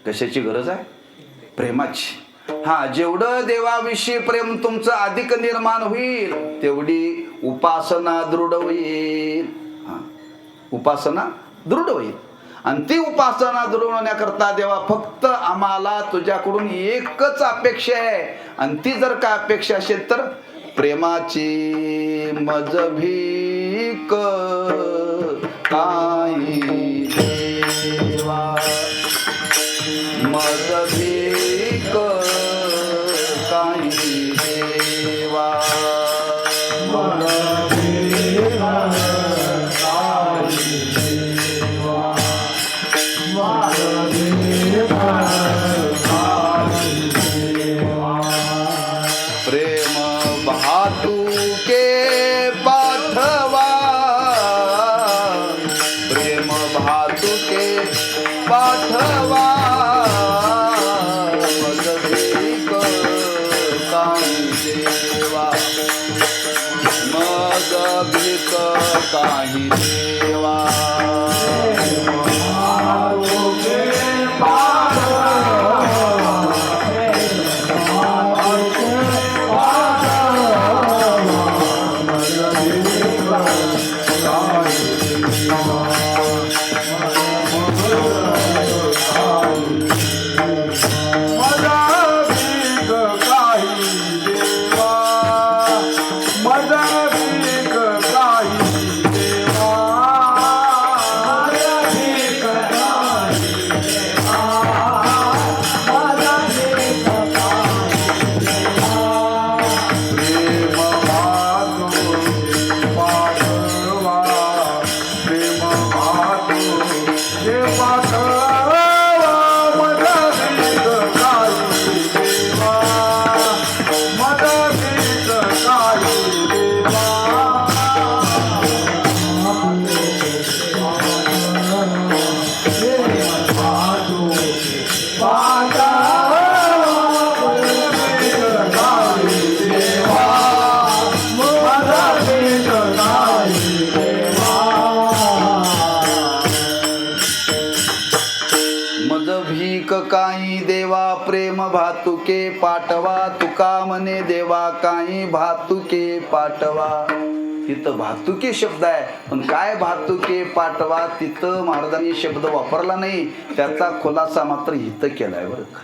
कशाची गरज आहे? प्रेमाची. हा, जेवढं देवाविषयी प्रेम तुमचं अधिक निर्माण होईल तेवढी उपासना दृढ होईल. हा, उपासना दृढ होईल. आणि ती उपासना दृढ होण्याकरता देवा फक्त आम्हाला तुझ्याकडून एकच अपेक्षा आहे. आणि ती जर का अपेक्षा असेल तर प्रेमाची मज भीक काही देवा, मज भीक काही देवा. प्रेम भातुके पाठवा, प्रेम भातुके पाठवा. मज भीक काही देवा, मज भीक काही देवा. काही देवा, प्रेम भातुके पाठवा. तुका म्हणे देवा काही भातुके पाठवा. तिथं भातुके शब्द आहे, पण काय भातुके पाठवा तिथं महाराजांनी शब्द वापरला नाही. त्याचा खुलासा मात्र इथं केलाय बरं का.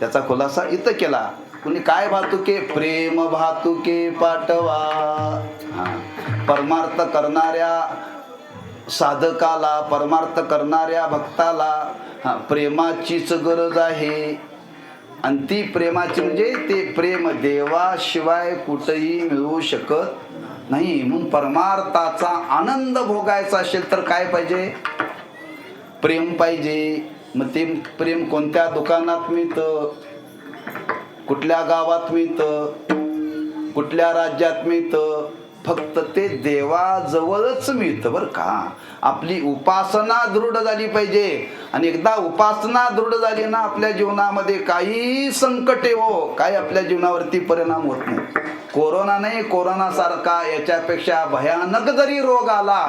त्याचा खुलासा इथं केला. कुणी काय भातुके? प्रेम भातुके पाठवा. हा, परमार्थ करणाऱ्या साधकाला, परमार्थ करणाऱ्या भक्ताला प्रेमाचीच गरज आहे. आणि ती प्रेमाची म्हणजे ते प्रेम देवाशिवाय कुठेही मिळू शकत नाही. म्हणून परमार्थाचा आनंद भोगायचा असेल तर काय पाहिजे? प्रेम पाहिजे. मग ते प्रेम कोणत्या दुकानात मिळतं, कुठल्या गावात मिळतं, कुठल्या राज्यात मिळतं, फक्त ते देवाजवळच मिळतं बरं का. आपली उपासना दृढ झाली पाहिजे. आणि एकदा उपासना दृढ झाली ना, आपल्या जीवनामध्ये काही संकटे हो, काही आपल्या जीवनावरती परिणाम होत नाही. कोरोना नाही, कोरोनासारखा याच्यापेक्षा भयानक जरी रोग आला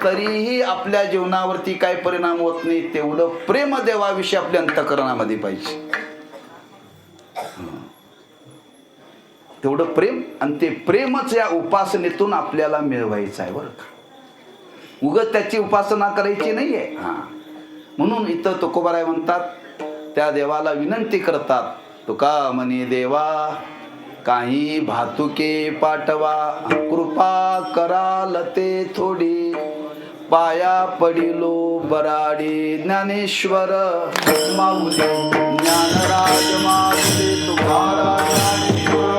तरीही आपल्या जीवनावरती काही परिणाम होत नाही. तेवढं प्रेम देवाविषयी आपल्या अंतःकरणामध्ये पाहिजे. तेवढं प्रेम, आणि ते प्रेमच या उपासनेतून आपल्याला मिळवायचं आहे बरं का. उगाच त्याची उपासना करायची नाहीये. म्हणून इथं तुकोबाराय म्हणतात, त्या देवाला विनंती करतात. तुका म्हणे देवा काही भातुके पाठवा, कृपा कराल ते थोडी, पाया पडिलो बराडी ज्ञानेश्वर माऊली, ज्ञानराज माऊली तुकाराम,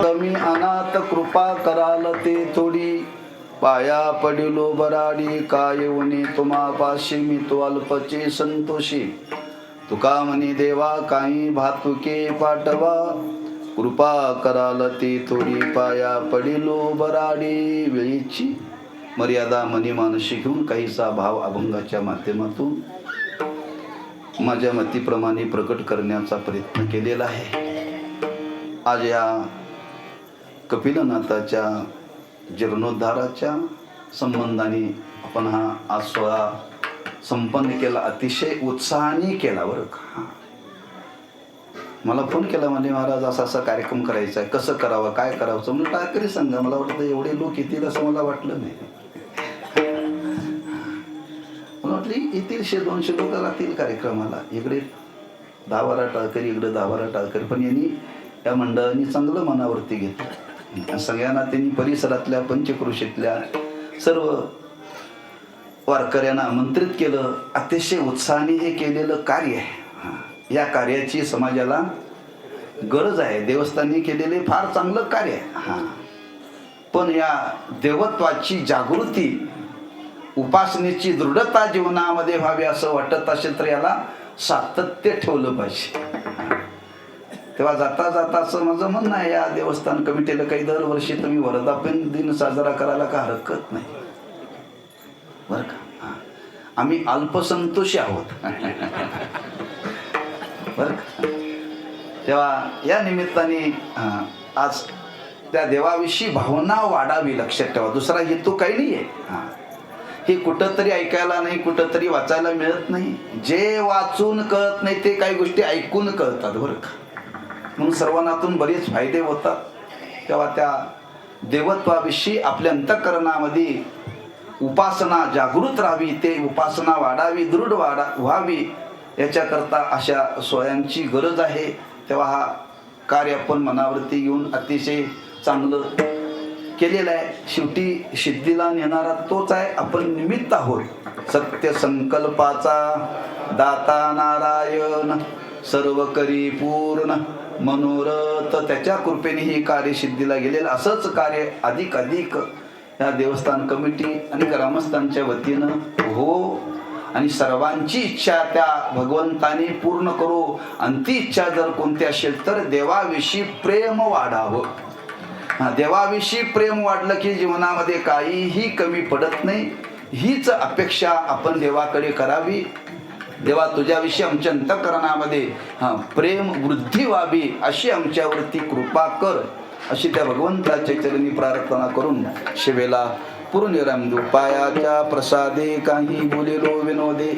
कमी अनाथ कृपा कराल ते थोडी, पाया पडिलो बराडी, काय उणे तुम्हापाशी मी तो अल्पचे संतोषी. तुका म्हणे देवा काही भातुके पाठवा, कृपा कराल ते थोडी, पाया पडिलो बराडी. वेळीची मर्यादा मनी मानशी घेऊन काहीसा भाव अभंगाच्या माध्यमातून माझ्या मतीप्रमाणे प्रकट करण्याचा प्रयत्न केलेला आहे. आज या कपिलनाथाच्या जीर्णोद्धाराच्या संबंधाने आपण हा आज सोहळा संपन्न केला. अतिशय उत्साहाने केला बरं का. मला फोन केला म्हणजे महाराज असा असा कार्यक्रम करायचा आहे, कसं करावं, काय करावं. म्हणून टाकरी सांगा. मला वाटतं एवढे लोक येतील असं मला वाटलं नाही. मला वाटलं येतील 100-200 लोक लागतील कार्यक्रमाला. इकडे 10-12 टाळकरी, इकडे 10-12 टाळकरी. पण यांनी या मंडळांनी चांगलं मनावरती घेतलं. सगळ्यांना त्यांनी परिसरातल्या पंचक्रोशीतल्या सर्व वारकऱ्यांना आमंत्रित केलं. अतिशय उत्साहाने हे केलेलं कार्य आहे. या कार्याची समाजाला गरज आहे. देवस्थानी केलेले फार चांगलं कार्य आहे. पण या देवत्वाची जागृती, उपासनेची दृढता जीवनामध्ये व्हावी असं वाटत असेल तर याला सातत्य ठेवलं पाहिजे. तेव्हा जाता जाता असं माझं म्हणणं आहे, या देवस्थान कमिटीला काही दरवर्षी तुम्ही वर्धापन दिन साजरा करायला का हरकत नाही बरं का. आम्ही अल्पसंतोषी आहोत बरं का. तेव्हा या निमित्ताने आज त्या देवाविषयी भावना वाढावी. लक्षात ठेवा, दुसरा हेतू काही नाही आहे. हे कुठंतरी ऐकायला नाही, कुठंतरी वाचायला मिळत नाही. जे वाचून कळत नाही ते काही गोष्टी ऐकून कळतात बरं का. म्हणून सर्वांनातून बरेच फायदे होतात. तेव्हा त्या देवत्वाविषयी आपल्या अंतःकरणामध्ये उपासना जागृत राहावी, ते उपासना वाढावी, दृढ व्हावी, याच्याकरता अशा सोयांची गरज आहे. तेव्हा हा कार्य आपण मनावरती घेऊन अतिशय चांगलं केलेलं आहे. शेवटी सिद्धीला नेणारा तोच आहे. आपण निमित्त आहोत. सत्य संकल्पाचा दाता नारायण, सर्व करी पूर्ण मनोरथ, त्याच्या कृपेने ही कार्य सिद्धीला गेलेलं. असंच कार्य अधिक या देवस्थान कमिटी आणि ग्रामस्थांच्या वतीनं हो, आणि सर्वांची इच्छा त्या भगवंताने पूर्ण करो. आणि ती इच्छा जर कोणती असेल तर देवाविषयी प्रेम वाढावं. देवाविषयी प्रेम वाढलं की जीवनामध्ये काहीही कमी पडत नाही. हीच अपेक्षा आपण देवाकडे करावी. देवा तुझ्याविषयी आमच्या अंतःकरणामध्ये प्रेम वृद्धी व्हावी, अशी आमच्यावरती कृपा कर, अशी त्या भगवंताच्या चरणी प्रार्थना करून शिवेला पूर्णविराम देऊ. पायाच्या प्रसादे काही बोलेलो विनोदे.